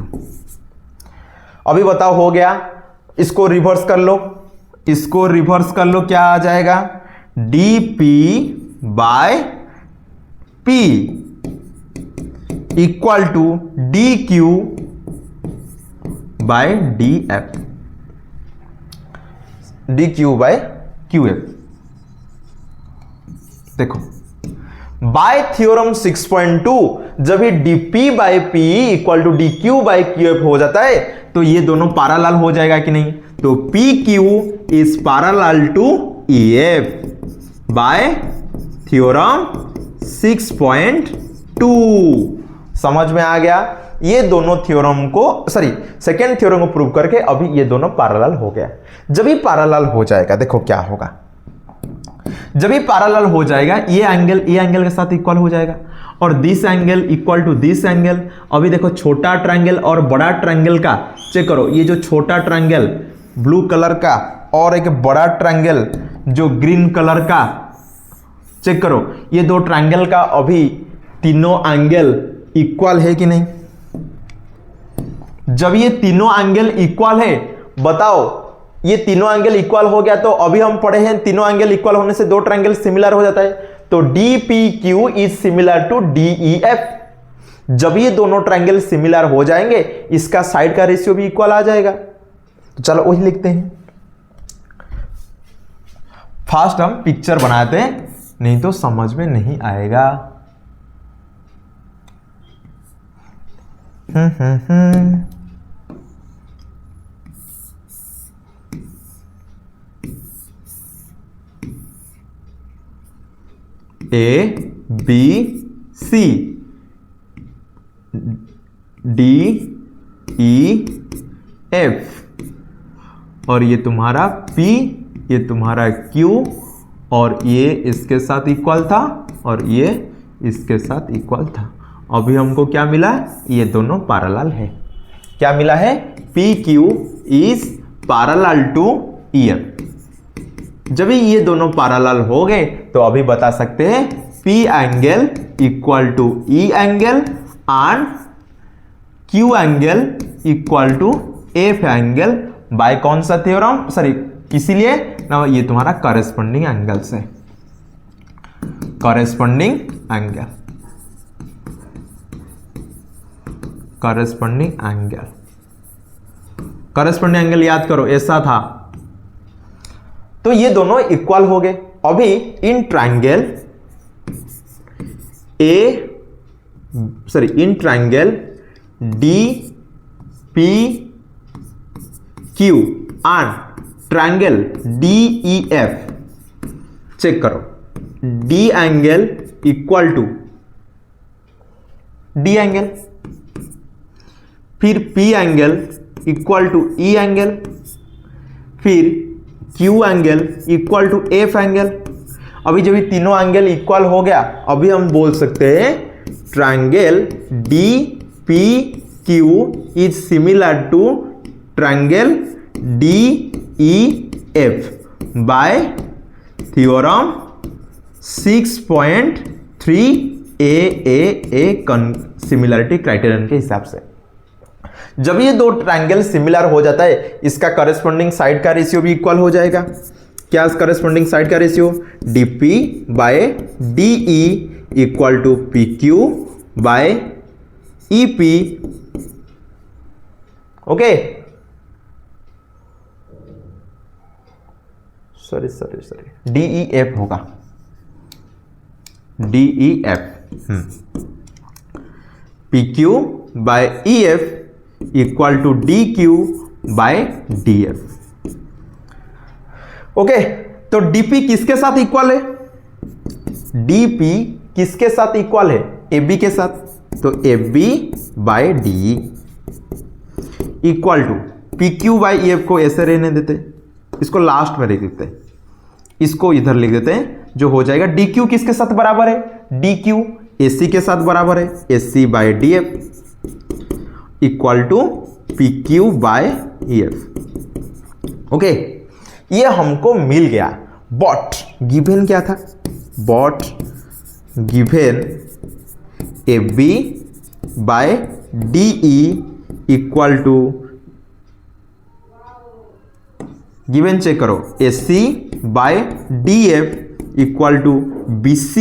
अभी बताओ, हो गया। इसको रिवर्स कर लो, इसको रिवर्स कर लो, क्या आ जाएगा? dp by p equal to dq by df, dq by qf। देखो, बाय थ्योरम 6.2 जब ही dp by p equal to dq by qf हो जाता है, तो ये दोनों पैरेलल हो जाएगा कि नहीं? तो pq is parallel to ef by theorem 6.2। समझ में आ गया? ये दोनों थ्योरम को, सॉरी सेकेंड थ्योरम को प्रूव करके अभी ये दोनों पैरेलल हो गया। जब ही पैरेलल हो जाएगा, देखो क्या होगा? जब भी पैरेलल हो जाएगा, ये एंगल के साथ इक्वल हो जाएगा, और this angle equal to this angle. अभी देखो, छोटा ट्रायंगल और बड़ा ट्रायंगल का चेक करो। ये जो छोटा ट्रायंगल ब्लू कलर का और एक बड़ा ट्रायंगल जो ग्रीन कलर का, चेक करो, ये दो ट्रायंगल का अभी तीनों एंगल इक्वल है कि नहीं? जब ये तीनों एंगल इक्वल है, बताओ, ये तीनों एंगल इक्वल हो गया, तो अभी हम पढ़े हैं तीनों एंगल इक्वल होने से दो ट्रायंगल सिमिलर हो जाता है। तो DPQ is similar to DEF। जब ये दोनों ट्रायंगल सिमिलर हो जाएंगे, इसका साइड का रेशियो भी इक्वल आ जाएगा। तो चलो वही लिखते हैं। फर्स्ट हम पिक्चर बनाते हैं, नहीं तो समझ में नहीं आएगा। A B C D E F, और ये तुम्हारा P ये तुम्हारा Q और ये इसके साथ इक्वल था और ये इसके साथ इक्वल था। अभी हमको क्या मिला? ये दोनों पैरेलल है। क्या मिला है? PQ is parallel to EF। जब ये दोनों पैरेलल हो गए तो अभी बता सकते हैं P angle equal to E angle and Q angle equal to F angle by कौन सा थ्योरम? सॉरी, इसीलिए ना ये तुम्हारा कॉरेस्पॉन्डिंग एंगल से, corresponding angle, corresponding angle, corresponding angle याद करो ऐसा था। तो ये दोनों इक्वल हो गए। अभी in triangle in triangle DPQ and triangle DEF check करो। D angle equal to D angle, फिर P angle equal to E angle, फिर Q angle equal to F angle. अभी जब ये तीनों एंगल इक्वल हो गया, अभी हम बोल सकते हैं triangle DPQ is similar to triangle DEF by theorem 6.3 similarity criterion के हिसाब से। जब ये दो ट्रायंगल सिमिलर हो जाता है, इसका कॉरेस्पॉन्डिंग साइड का रेशियो भी इक्वल हो जाएगा। क्या कॉरेस्पॉन्डिंग साइड का ratio? DP by DE equal to PQ by EP। Okay, sorry DEF होगा, DEF। PQ by EF equal to DQ by DF। Okay, तो DP किसके साथ इक्वल है? DP किसके साथ इक्वल है? AB के साथ। तो AB by DE equal to PQ by EF को ऐसे रहने देते, इसको लास्ट में लिख देते हैं, इसको इधर लिख देते हैं, जो हो जाएगा DQ किसके साथ बराबर है? DQ AC के साथ बराबर है, AC by DF equal to PQ by EF। Okay, ये हमको मिल गया। बट गिवन क्या था? But given AB by DE equal to, given check करो, AC by DF equal to BC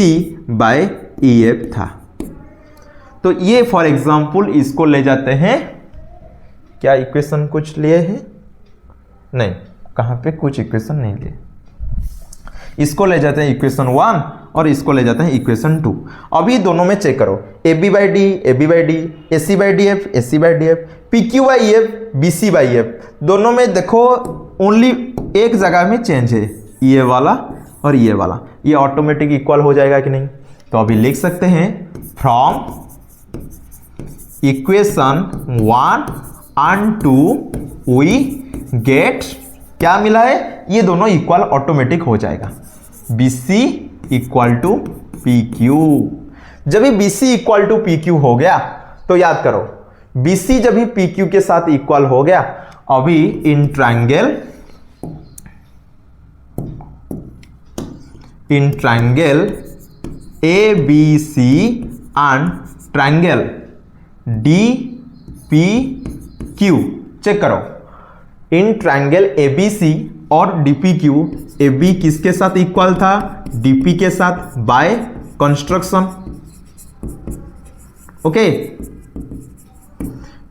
by EF था। तो ये फॉर एग्जांपल इसको ले जाते हैं, क्या इक्वेशन कुछ लिए हैं? नहीं, कहां पे कुछ इक्वेशन नहीं लिए। इसको ले जाते हैं इक्वेशन 1 और इसको ले जाते हैं इक्वेशन 2। अभी दोनों में चेक करो, AB by D, AB by D, AC by DF, AC by DF, PQ by EF, BC by EF। दोनों में देखो ओनली एक जगह में चेंज है, ये वाला और ये वाला। ये ऑटोमेटिक इक्वल हो जाएगा कि नहीं? तो अभी लिख सकते हैं from equation 1 and 2 we get, क्या मिला है? ये दोनों इक्वल ऑटोमेटिक हो जाएगा, BC इक्वल टू PQ। जब भी BC इक्वल टू PQ हो गया तो याद करो, BC जब भी PQ के साथ इक्वल हो गया, अभी in triangle ABC and triangle DPQ check करो। इन ट्रायंगल ABC और DPQ, AB किसके साथ इक्वल था? DP के साथ बाय कंस्ट्रक्शन। ओके,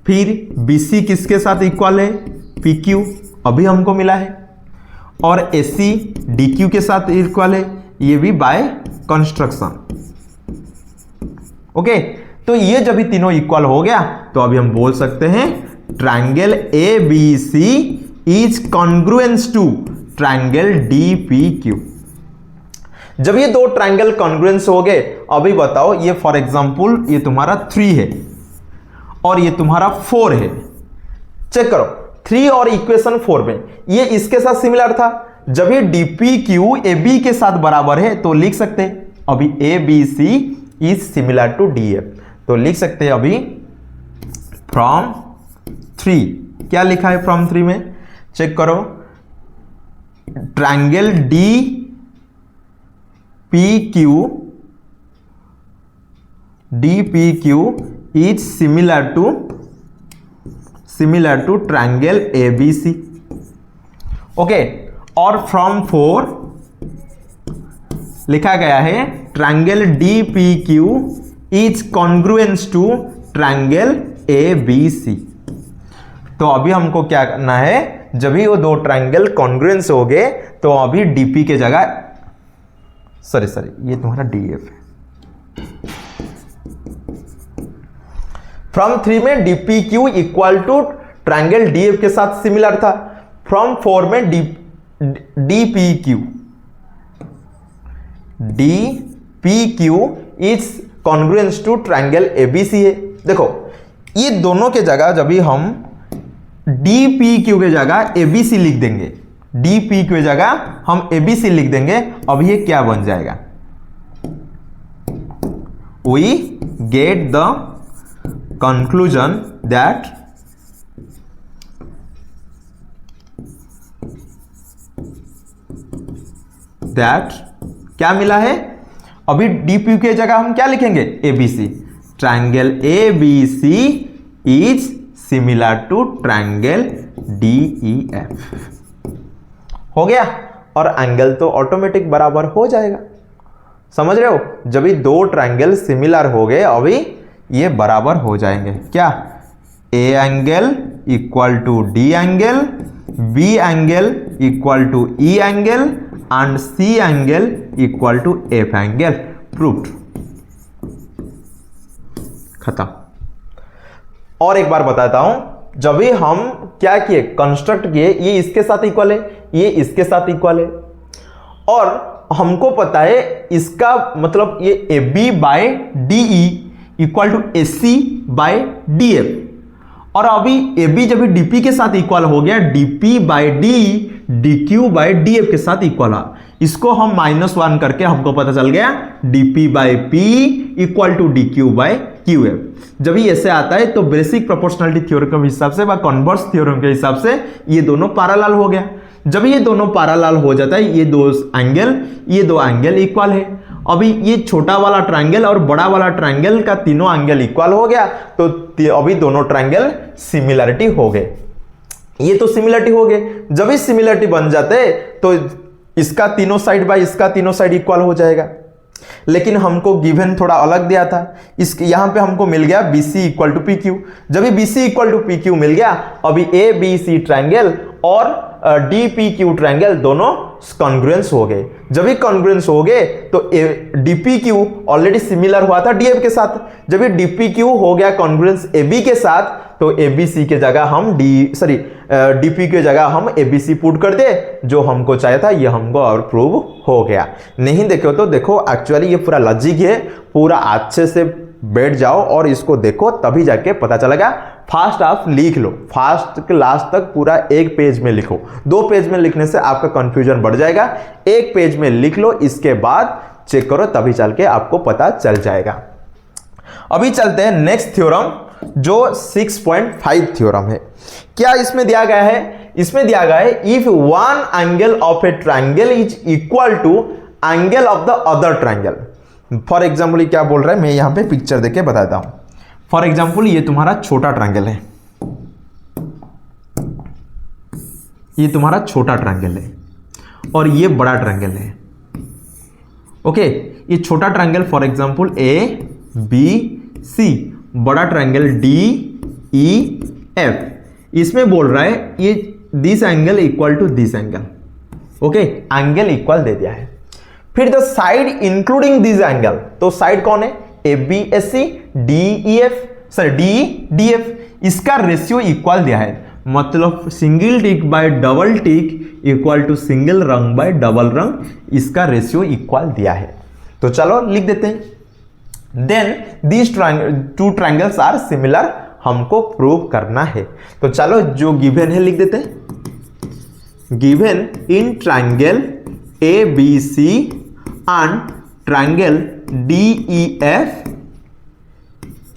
फिर BC किसके साथ इक्वल है? PQ, अभी हमको मिला है। और AC DQ के साथ इक्वल है, ये भी बाय कंस्ट्रक्शन। ओके, तो ये जब भी तीनों इक्वल हो गया तो अभी हम बोल सकते हैं triangle ABC is congruence to triangle DPQ। जब ये दो ट्रायंगल कॉन्ग्रुएंस हो गए, अभी बताओ, ये फॉर एग्जांपल ये तुम्हारा 3 है और ये तुम्हारा 4 है। चेक करो, 3 और इक्वेशन 4 में ये इसके साथ सिमिलर था, जब ये DPQ AB के साथ बराबर है तो लिख सकते हैं अभी ABC is similar to DF, तो लिख सकते हैं अभी फ्रॉम 3, क्या लिखा है फ्रॉम 3 में, चेक करो, triangle DPQ is similar to triangle ABC। Okay, और फ्रॉम 4 लिखा गया है triangle DPQ is congruence to triangle ABC। तो अभी हमको क्या करना है, जब भी वो दो ट्रायंगल कॉन्ग्रुएंस हो गए तो अभी DP के जगह सॉरी ये तुम्हारा DF है। फ्रॉम 3 में DPQ equal to triangle DF के साथ सिमिलर था, फ्रॉम 4 में DPQ is congruence to triangle ABC है। देखो ये दोनों के जगह जब भी हम DPQ के जगह ABC लिख देंगे, DPQ के जगह हम ABC लिख देंगे, अब ये क्या बन जाएगा, we get the conclusion that क्या मिला है, अभी DPQ के जगह हम क्या लिखेंगे ABC, triangle ABC is similar to triangle DEF, हो गया, और एंगल तो ऑटोमेटिक बराबर हो जाएगा। समझ रहे हो, जब भी दो ट्रायंगल सिमिलर हो गए अभी ये बराबर हो जाएंगे, क्या, A angle equal to D angle, B angle equal to E angle and C angle equal to F angle, proved, खत्म। और एक बार बताता हूं, जब भी हम क्या किए, कंस्ट्रक्ट किए, ये इसके साथ इक्वल है, ये इसके साथ इक्वल है, और हमको पता है इसका मतलब ये AB by DE equal to AC by DF, और अभी AB जब DP के साथ इक्वल हो गया, DP by DE DQ by DF के साथ इक्वल है, इसको हम -1 करके हमको पता चल गया DP by P equal to DQ by QF। जब ये ऐसे आता है तो बेसिक प्रोपोर्शनलिटी थ्योरम के हिसाब से व कन्वर्स थ्योरम के हिसाब से ये दोनों पैरेलल हो गया। जब ये दोनों पैरेलल हो जाता है, ये दो एंगल इक्वल है, अभी ये छोटा वाला ट्रायंगल और बड़ा वाला ट्रायंगल का तीनों एंगल इक्वल हो गया, तो अभी दोनों ट्रायंगल सिमिलरिटी हो गए, ये तो सिमिलरिटी हो गए। जब इस सिमिलरिटी बन जाते हैं तो इसका तीनों साइड बाय इसका तीनों साइड इक्वल हो जाएगा, लेकिन हमको गिवन थोड़ा अलग दिया था, इसके यहां पे हमको मिल गया BC इक्वल टू PQ। जब भी BC इक्वल टू PQ मिल गया, अभी ABC ट्रायंगल और DPQ ट्रायंगल दोनों कॉन्ग्रुएंस हो गए। जब भी कॉन्ग्रुएंस हो गए तो DPQ ऑलरेडी सिमिलर हुआ था DF के साथ, जब भी DPQ हो गया कॉन्ग्रुएंस AB के साथ, तो ABC के जगह हम DP के जगह हम ABC पुट कर दे, जो हमको चाहिए था ये हमको और प्रूव हो गया। नहीं देखो तो देखो, एक्चुअली ये पूरा लॉजिक है, पूरा अच्छे से बैठ जाओ और इसको देखो, तभी जाके पता चलेगा। फास्ट आप लिख लो, फास्ट के लास्ट तक पूरा एक पेज में लिखो, 2 पेज में लिखने से आपका कंफ्यूजन बढ़ जाएगा, एक पेज में लिख लो, इसके बाद चेक करो, तभी चल के आपको पता चल जाएगा। अभी चलते हैं नेक्स्ट थ्योरम, जो 6.5 थ्योरम है। क्या इसमें दिया गया है, इसमें दिया गया है if one angle of a triangle is equal to angle of the other triangle. For example ये क्या बोल रहा है, मैं यहां पे पिक्चर देके बताता हूं। फॉर एग्जाम्पल ये तुम्हारा छोटा ट्रायंगल है, ये तुम्हारा छोटा ट्रायंगल है और ये बड़ा ट्रायंगल है। ओके, ये छोटा ट्रायंगल फॉर एग्जाम्पल ABC, बड़ा ट्रायंगल DEF। इसमें बोल रहा है ये this angle equal to this angle. Okay, angle equal दे दिया है। फिर the side including this angle, तो साइड कौन है, ABSC DEF, इसका रेशियो इक्वल दिया है, मतलब single tick by double tick equal to single ring by double ring, इसका रेशियो इक्वल दिया है। तो चलो लिख देते हैं, then these two triangles are similar, हमको प्रूव करना है। तो चलो जो गिवन है लिख देते हैं, given in triangle ABC and triangle DEF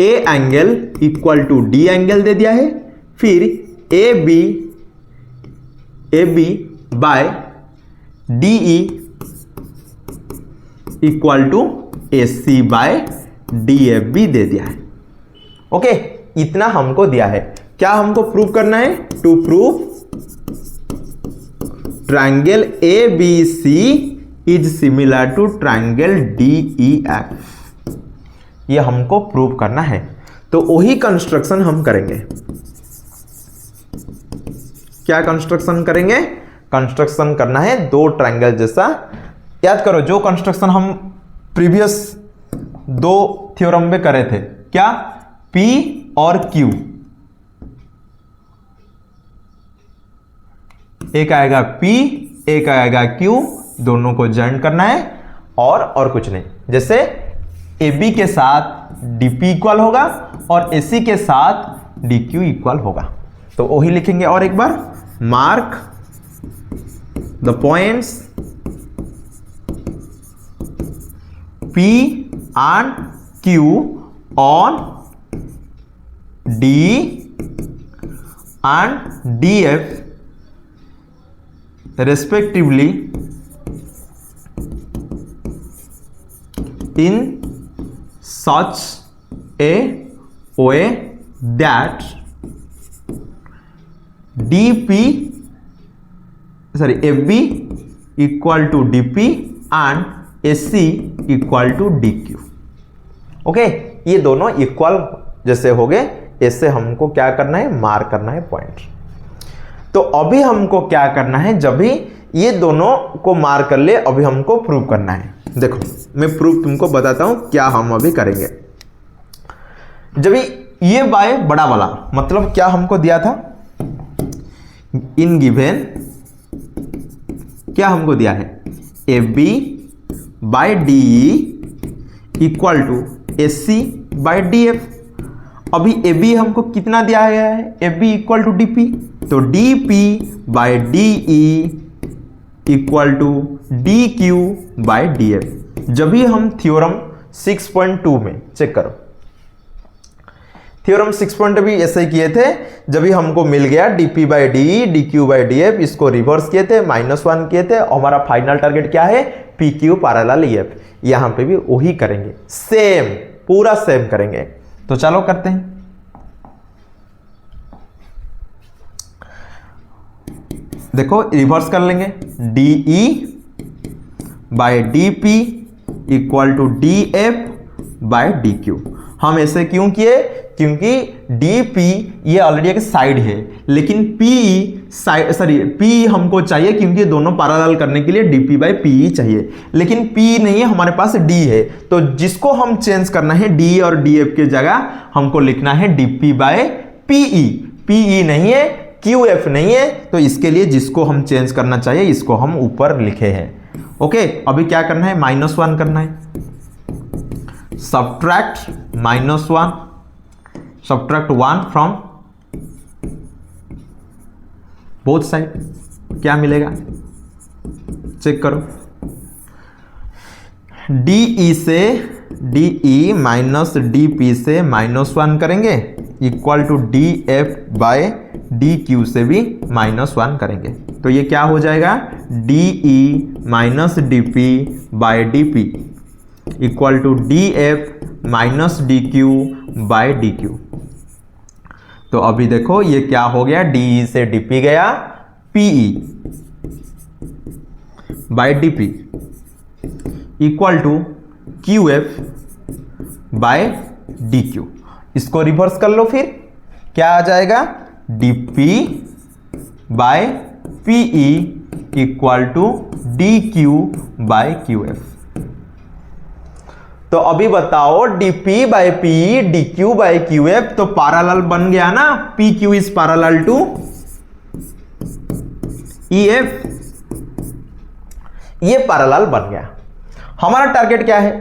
A angle equal to D angle दे दिया है, फिर AB by DE equal to AC by DF भी दे दिया है। ओके, इतना हमको दिया है। क्या हमको प्रूव करना है? To prove triangle ABC is similar to triangle DEF, ये हमको प्रूव करना है। तो वही कंस्ट्रक्शन हम करेंगे। क्या कंस्ट्रक्शन करेंगे? कंस्ट्रक्शन करना है दो ट्रायंगल जैसा। याद करो जो कंस्ट्रक्शन हम प्रीवियस दो थ्योरम में करे थे, क्या? P और Q, एक आएगा P एक आएगा Q, दोनों को जॉइन करना है और कुछ नहीं। जैसे AB के साथ DP इक्वल होगा और AC के साथ DQ इक्वल होगा। तो वही लिखेंगे और एक बार, mark the points P and Q on D and DF respectively in such a way that FB equal to DP and AC equal to DQ। Okay, ये दोनों इक्वल जैसे हो गए, इससे हमको क्या करना है? मार्क करना है पॉइंट। तो अभी हमको क्या करना है? जब भी ये दोनों को मार्क कर ले, अभी हमको प्रूव करना है। देखो मैं प्रूफ तुमको बताता हूं क्या हम अभी करेंगे। जब ये बाय बड़ा वाला, मतलब क्या हमको दिया था? इन गिवन क्या हमको दिया है? AB by DE equal to AC by DF। अभी AB हमको कितना दिया गया है? AB इक्वल टू DP, तो DP by DE equal to DQ by DF। जब भी हम थ्योरम 6.2 में चेक करो, थ्योरम 6.2 भी ऐसे ही किए थे। जब भी हमको मिल गया DP by DE DQ by DF, इसको रिवर्स किए थे, -1 किए थे। हमारा फाइनल टारगेट क्या है? PQ parallel EF। यहां पे भी वही करेंगे, सेम, पूरा सेम करेंगे। तो चलो करते हैं। देखो रिवर्स कर लेंगे, DE by DP equal to DF by DQ। हम ऐसे क्यों किए? क्योंकि DP ये ऑलरेडी एक साइड है, लेकिन P हमको चाहिए क्योंकि दोनों पैरेलल करने के लिए DP बाय PE चाहिए, लेकिन P नहीं है, हमारे पास D है। तो जिसको हम चेंज करना है, D और DF के जगह हमको लिखना है DP बाय PE। PE नहीं है, QF नहीं है, तो इसके लिए जिसको हम चेंज करना चाहिए इसको हम ऊपर लिखे हैं। ओके, अभी क्या करना है? -1 करना है। Subtract -1, subtract 1 from both side, क्या मिलेगा? चेक करो। DE से DE माइनस DP से -1 करेंगे equal to DF by DQ से भी -1 करेंगे। तो ये क्या हो जाएगा? DE minus DP by DP equal to DF minus DQ by DQ। तो अभी देखो ये क्या हो गया? DE से DP गया, PE by DP equal to QF by DQ। इसको रिवर्स कर लो, फिर क्या आ जाएगा? DP by PE equal to DQ by QF। तो अभी बताओ DP by PE DQ by QF तो पैरेलल बन गया ना? PQ is parallel to EF, ये पैरेलल बन गया। हमारा टारगेट क्या है?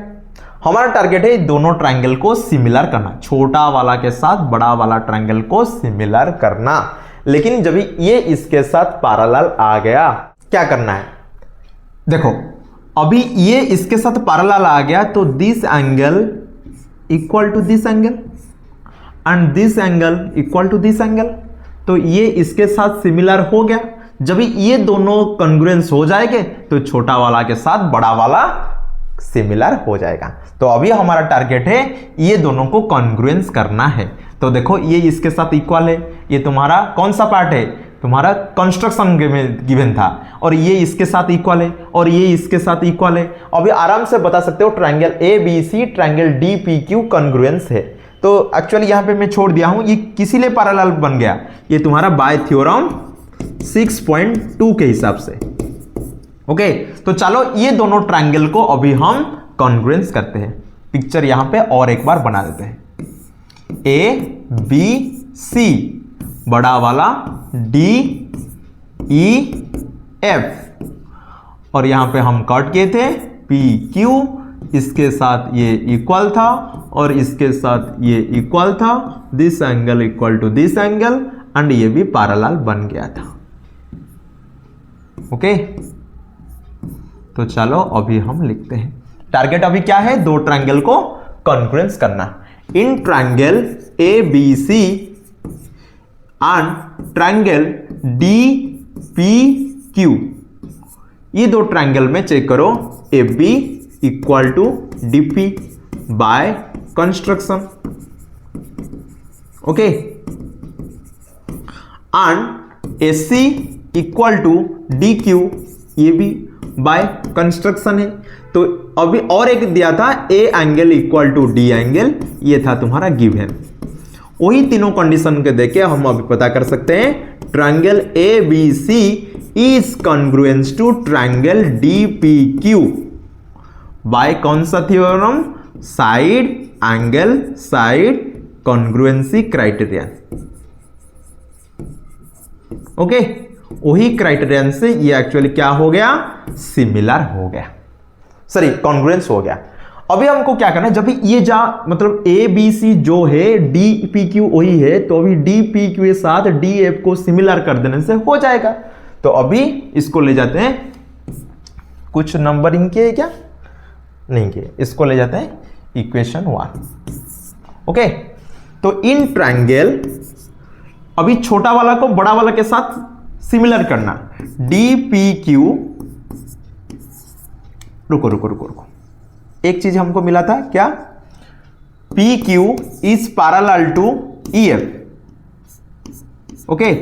हमारा टारगेट है दोनों ट्रायंगल को सिमिलर करना, छोटा वाला के साथ बड़ा वाला ट्रायंगल को सिमिलर करना। लेकिन जब ये इसके साथ पैरेलल आ गया, क्या करना है, देखो अभी ये इसके साथ पैरेलल आ गया तो this angle equal to this angle and this angle equal to this angle, तो ये इसके साथ सिमिलर हो गया। जब ये दोनों कॉन्ग्रुएंस हो जाएंगे तो छोटा वाला के साथ बड़ा वाला सिमिलर हो जाएगा। तो अभी हमारा टारगेट है ये दोनों को कॉन्ग्रुएंस करना है। तो देखो ये इसके साथ इक्वल है, ये तुम्हारा कौन सा पार्ट है, तुम्हारा कंस्ट्रक्शन गिवन था, और ये इसके साथ इक्वल है और ये इसके साथ इक्वल है। अभी आराम से बता सकते हो triangle A B C triangle D P Q congruence है। तो एक्चुअली यहां पे मैं छोड़ दिया हूं, ये किसी लिए पैरेलल बन गया, ये तुम्हारा बाय थ्योरम 6.2 के हिसाब से। ओके, तो चलो ये दोनों ट्रायंगल को अभी हम कॉन्ग्रुएंस करते हैं। पिक्चर यहां पे और एक बार बना देते हैं। ए बी सी बड़ा वाला, डी ई एफ, और यहां पे हम कट किए थे पी क्यू, इसके साथ ये इक्वल था और इसके साथ ये इक्वल था, this angle equal to this angle, and ये भी पैरेलल बन गया था। ओके, तो चलो अभी हम लिखते हैं। टारगेट अभी क्या है, दो ट्रायंगल को कॉन्ग्रुएंस करना। In triangle A B C and triangle D P Q, ये दो ट्रायंगल में चेक करो, A B equal to D P by construction. Okay, and A C equal to D Q, ये भी बाय कंस्ट्रक्शन है। तो अभी और एक दिया था A angle equal to D angle, ये था तुम्हारा गिवन। वही तीनों कंडीशन के देके हम अभी पता कर सकते हैं triangle A B C is congruence to triangle D P Q by कौन सा theorem, side angle side congruency criterion. Okay, वही क्राइटेरियन से ये एक्चुअली क्या हो गया, सिमिलर हो गया, सॉरी कॉन्ग्रुएंस हो गया। अभी हमको क्या करना है, जब ये जा मतलब ए बी सी जो है डी पी क्यू वही है, तो अभी डी पी क्यू के साथ डी एफ को सिमिलर कर देने से हो जाएगा। तो अभी इसको ले जाते हैं, कुछ नंबरिंग किए क्या नहीं किए, इसको ले जाते हैं इक्वेशन 1। ओके, तो इन ट्रायंगल अभी छोटा वाला को बड़ा वाला के साथ सिमिलर करना, डी पी क्यू, रुको रुको रुको रुको, एक चीज हमको मिला था क्या, P Q is parallel to E F. Okay,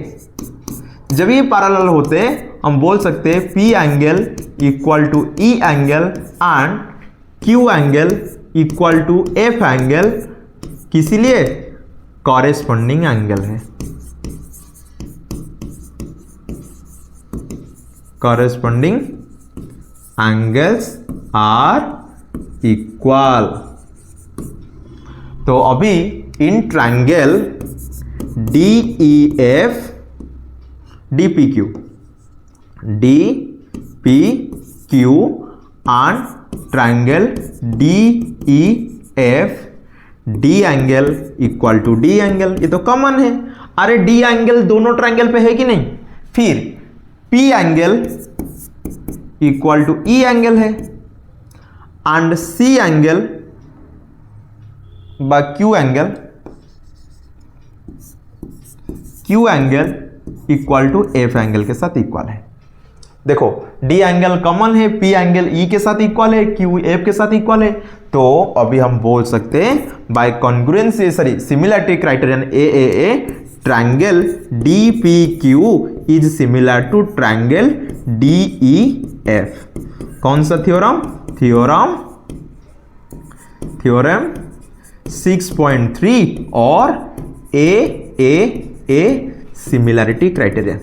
जब ये पैरेलल होते हम बोल सकते हैं P angle equal to E angle and Q angle equal to F angle, किसी लिए कॉरेस्पॉन्डिंग एंगल है, corresponding angles are equal। तो अभी in triangle D E F D P Q and triangle D E F D angle equal to D angle, ये तो कॉमन है। अरे डी एंगल दोनों ट्रायंगल पे है कि नहीं, फिर P angle equal to E angle है एंड C एंगल बा Q angle equal to F angle के साथ इक्वल है। देखो D एंगल कॉमन है, P एंगल E के साथ इक्वल है, Q F के साथ इक्वल है। तो अभी हम बोल सकते हैं by congruency sorry similarity criterion a triangle DPQ is similar to triangle DEF। कौन सा थ्योरम, थ्योरम 6.3 और ए सिमिलरिटी क्राइटेरियन,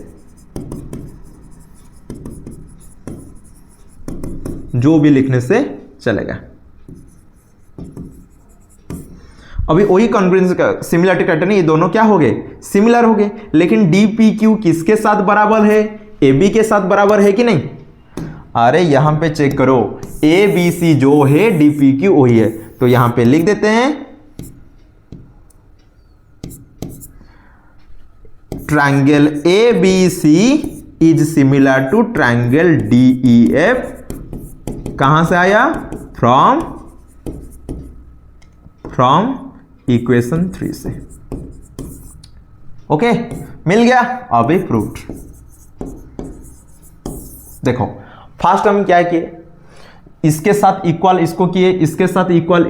जो भी लिखने से चलेगा। अभी वही कॉन्ग्रुएंस का सिमिलरिटी क्राइटेरियन, ये दोनों क्या हो गए, सिमिलर हो गए। लेकिन DPQ किसके साथ बराबर है, AB के साथ बराबर है कि नहीं। अरे यहां पे चेक करो, ABC जो है DPQ वही है, तो यहां पे लिख देते हैं triangle ABC is similar to triangle DEF। कहां से आया? फ्रॉम इक्वेशन 3 से। ओके, मिल गया, अभी प्रूव्ड। देखो फर्स्ट हम क्या किए, इसके साथ इक्वल इसको किए, इसके साथ इक्वल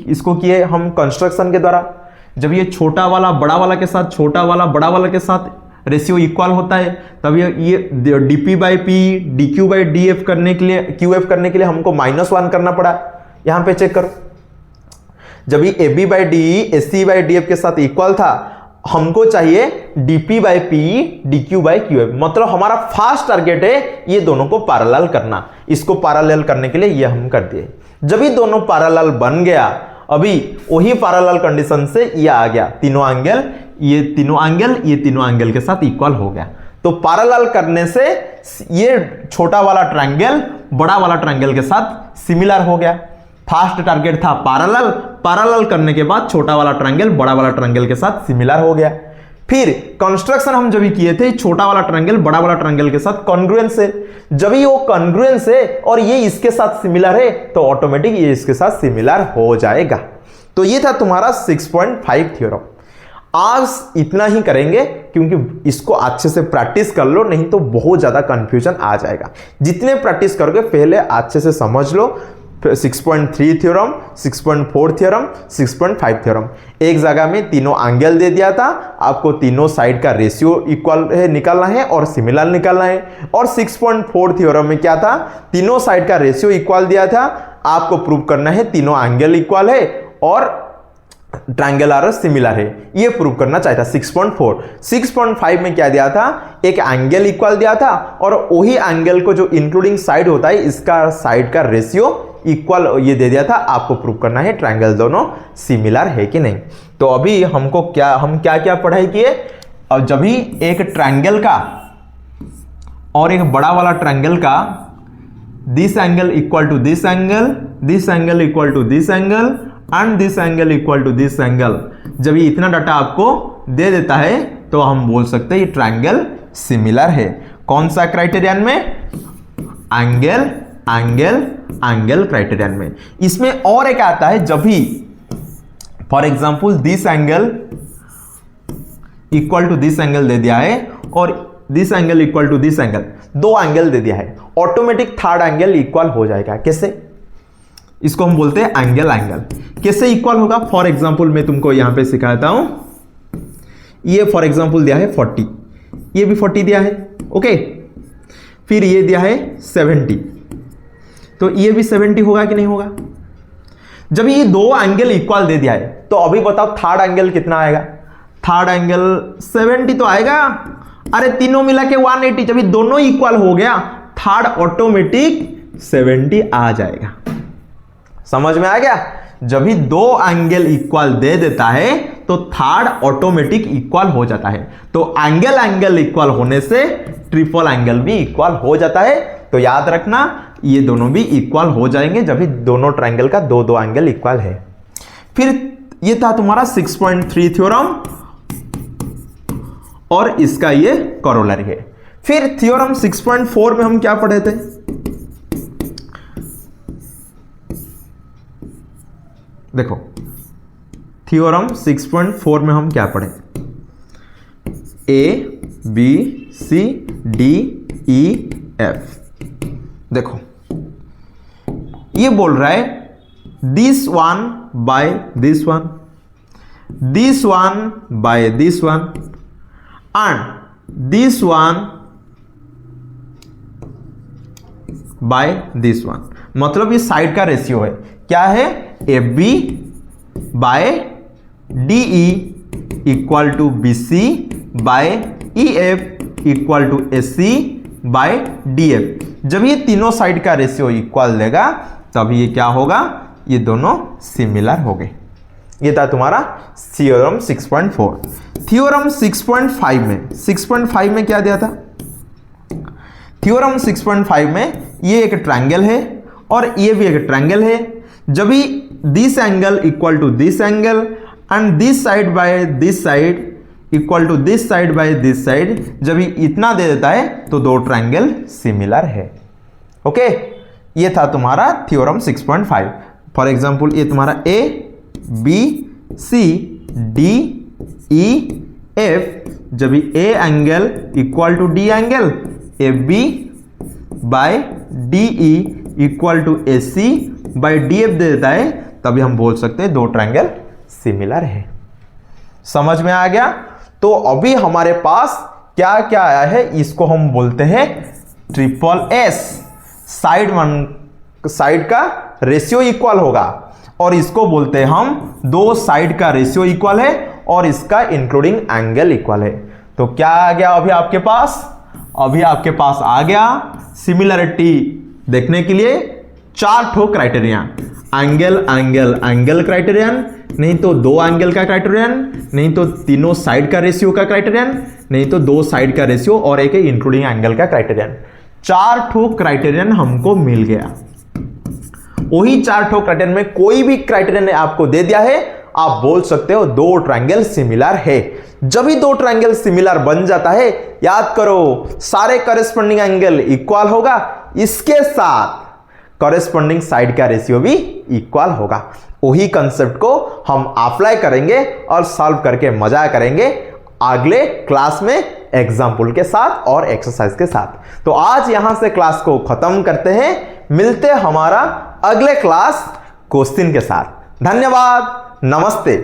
इसको किए हम कंस्ट्रक्शन के द्वारा। जब ये छोटा वाला बड़ा वाला के साथ, छोटा वाला बड़ा वाला के साथ रेशियो इक्वल होता है, तब ये dp/p dq/df करने के लिए, qf करने के लिए हमको -1 करना पड़ा। यहां पे चेक करो, जब ये ab/de ac/df के साथ इक्वल था, हमको चाहिए dp/p dq/qf। मतलब हमारा फास्ट टारगेट है ये दोनों को पैरेलल करना। इसको पैरेलल करने के लिए ये हम कर दिए। जब ये दोनों पैरेलल बन गया, अभी वही पैरेलल कंडीशन से ये आ गया, तीनों एंगल, ये तीनों एंगल के साथ इक्वल हो गया। तो पैरेलल करने से ये छोटा वाला ट्रायंगल बड़ा वाला ट्रायंगल के साथ सिमिलर हो गया। फास्ट टारगेट था पैरेलल करने के बाद छोटा वाला ट्रायंगल बड़ा वाला ट्रायंगल के साथ सिमिलर हो गया। फिर कंस्ट्रक्शन हम जब किए थे, छोटा वाला ट्रायंगल बड़ा वाला ट्रायंगल के साथ कॉन्ग्रुएंस है। जब ये वो कॉन्ग्रुएंस है और ये इसके साथ सिमिलर है, तो ऑटोमेटिक ये इसके साथ सिमिलर हो जाएगा। तो ये था तुम्हारा 6.5 थ्योरम। आज इतना ही करेंगे, क्योंकि इसको अच्छे से प्रैक्टिस कर लो, नहीं तो बहुत ज्यादा कंफ्यूजन आ जाएगा। जितने प्रैक्टिस करोगे पहले अच्छे से समझ लो। 6.3 थ्योरम, 6.4 थ्योरम, 6.5 थ्योरम। एक जगह में तीनों एंगल दे दिया था, आपको तीनों साइड का रेशियो इक्वल है निकालना है और सिमिलर निकालना है। और 6.4 थ्योरम में क्या था, तीनों साइड का रेशियो इक्वल दिया था, आपको प्रूव करना है तीनों एंगल इक्वल है और ट्रायंगल आर सिमिलर है, ये प्रूव करना चाहिए था। 6.4 6.5 में क्या दिया था, एक एंगल इक्वल दिया था और वही एंगल को जो इंक्लूडिंग साइड होता है, इसका साइड का रेशियो इक्वल ये दे दिया था। आपको प्रूव करना है ट्रायंगल दोनों सिमिलर है कि नहीं। तो अभी हम क्या क्या पढ़ाई किए, और जब भी एक ट्रायंगल का और एक बड़ा वाला ट्रायंगल का this angle equal to this angle, this angle equal to this angle and this angle equal to this angle, जब ये इतना डाटा आपको दे देता है, तो हम बोल सकते हैं ये ट्रायंगल सिमिलर है। कौन सा क्राइटेरियन में? एंगल एंगल एंगल क्राइटेरियन में। इसमें और एक आता है, जब भी for example this angle equal to this angle दे दिया है और this angle equal to this angle, दो एंगल दे दिया है, ऑटोमेटिक थर्ड एंगल इक्वल हो जाएगा। कैसे? इसको हम बोलते हैं एंगल एंगल। कैसे इक्वल होगा? फॉर एग्जांपल मैं तुमको यहां पे सिखाता हूं। ये फॉर एग्जांपल दिया है 40, ये भी 40 दिया है, ओके। फिर ये दिया है 70, तो ये भी 70 होगा कि नहीं होगा? जब ये दो एंगल इक्वल दे दिया है, तो अभी बताओ थर्ड एंगल कितना आएगा? थर्ड एंगल 70 तो आएगा। अरे तीनों मिला के 180। जब ये दोनों इक्वल हो गया, थर्ड ऑटोमेटिक 70 आ जाएगा। समझ में आ गया? जब भी दो एंगल इक्वल दे देता है, तो थर्ड ऑटोमेटिक इक्वल हो जाता है। तो एंगल एंगल इक्वल होने से ट्रिपल एंगल भी इक्वल हो जाता है। तो याद रखना, ये दोनों भी इक्वल हो जाएंगे जब भी दोनों ट्रायंगल का दो दो एंगल इक्वल है। फिर ये था तुम्हारा 6.3 थ्योरम और इसका ये करोलरी है। फिर थ्योरम 6.4 में हम क्या पढ़े थे? देखो थ्योरम 6.4 में हम क्या पढ़े? A B C D E F। देखो ये बोल रहा है this one by this one, this one by this one and this one by this one. मतलब ये साइड का रेशियो है। क्या है? AB by DE equal to BC by EF equal to AC by DF। जब ये तीनों साइड का रेशियो इक्वल देगा, तब ये क्या होगा? ये दोनों सिमिलर हो गए। ये था तुम्हारा थ्योरम 6.4। थ्योरम 6.5 में क्या दिया था? थ्योरम 6.5 में ये एक ट्रायंगल है और ये भी एक ट्रायंगल है। जब भी this angle equal to this angle and this side by this side equal to this side by this side, जब ये इतना दे देता है तो दो ट्रायंगल सिमिलर है। ओके, ये था तुम्हारा थ्योरम 6.5। फॉर एग्जांपल ये तुम्हारा A B C D E F, जब A angle equal to D angle, A B by D E equal to A C by D F दे देता है, तभी हम बोल सकते हैं दो ट्रायंगल सिमिलर है। समझ में आ गया? तो अभी हमारे पास क्या क्या आया है, इसको हम बोलते हैं ट्रिपल एस। साइड का रेशियो इक्वल होगा, और इसको बोलते हैं हम दो साइड का रेशियो इक्वल है और इसका इंक्लूडिंग एंगल इक्वल है। तो क्या आ गया अभी आपके पास? अभी आपके पास आ गया सिमिलरिटी देखने के लिए चार ठो criteria, angle angle angle criterion, नहीं तो दो एंगल का क्राइटेरियन, नहीं तो तीनों साइड का रेशियो का क्राइटेरियन, नहीं तो दो साइड का रेशियो और एक इंक्लूडिंग एंगल का क्राइटेरियन। चार ठो क्राइटेरियन हमको मिल गया। वही चार ठो क्राइटेरियन में कोई भी क्राइटेरियन ने आपको दे दिया है, आप बोल सकते हो दो ट्रायंगल सिमिलर है। जब भी दो ट्रायंगल सिमिलर बन जाता है, याद करो सारे कॉरेस्पॉन्डिंग एंगल इक्वल होगा, इसके साथ कॉरेस्पॉन्डिंग साइड का रेशियो भी इक्वल होगा। वही कंसेप्ट को हम अप्लाई करेंगे और सॉल्व करके मजा करेंगे अगले क्लास में एग्जाम्पल के साथ और एक्सरसाइज के साथ। तो आज यहां से क्लास को खत्म करते हैं, मिलते हैं हमारा अगले क्लास क्वेश्चन के साथ। धन्यवाद, नमस्ते।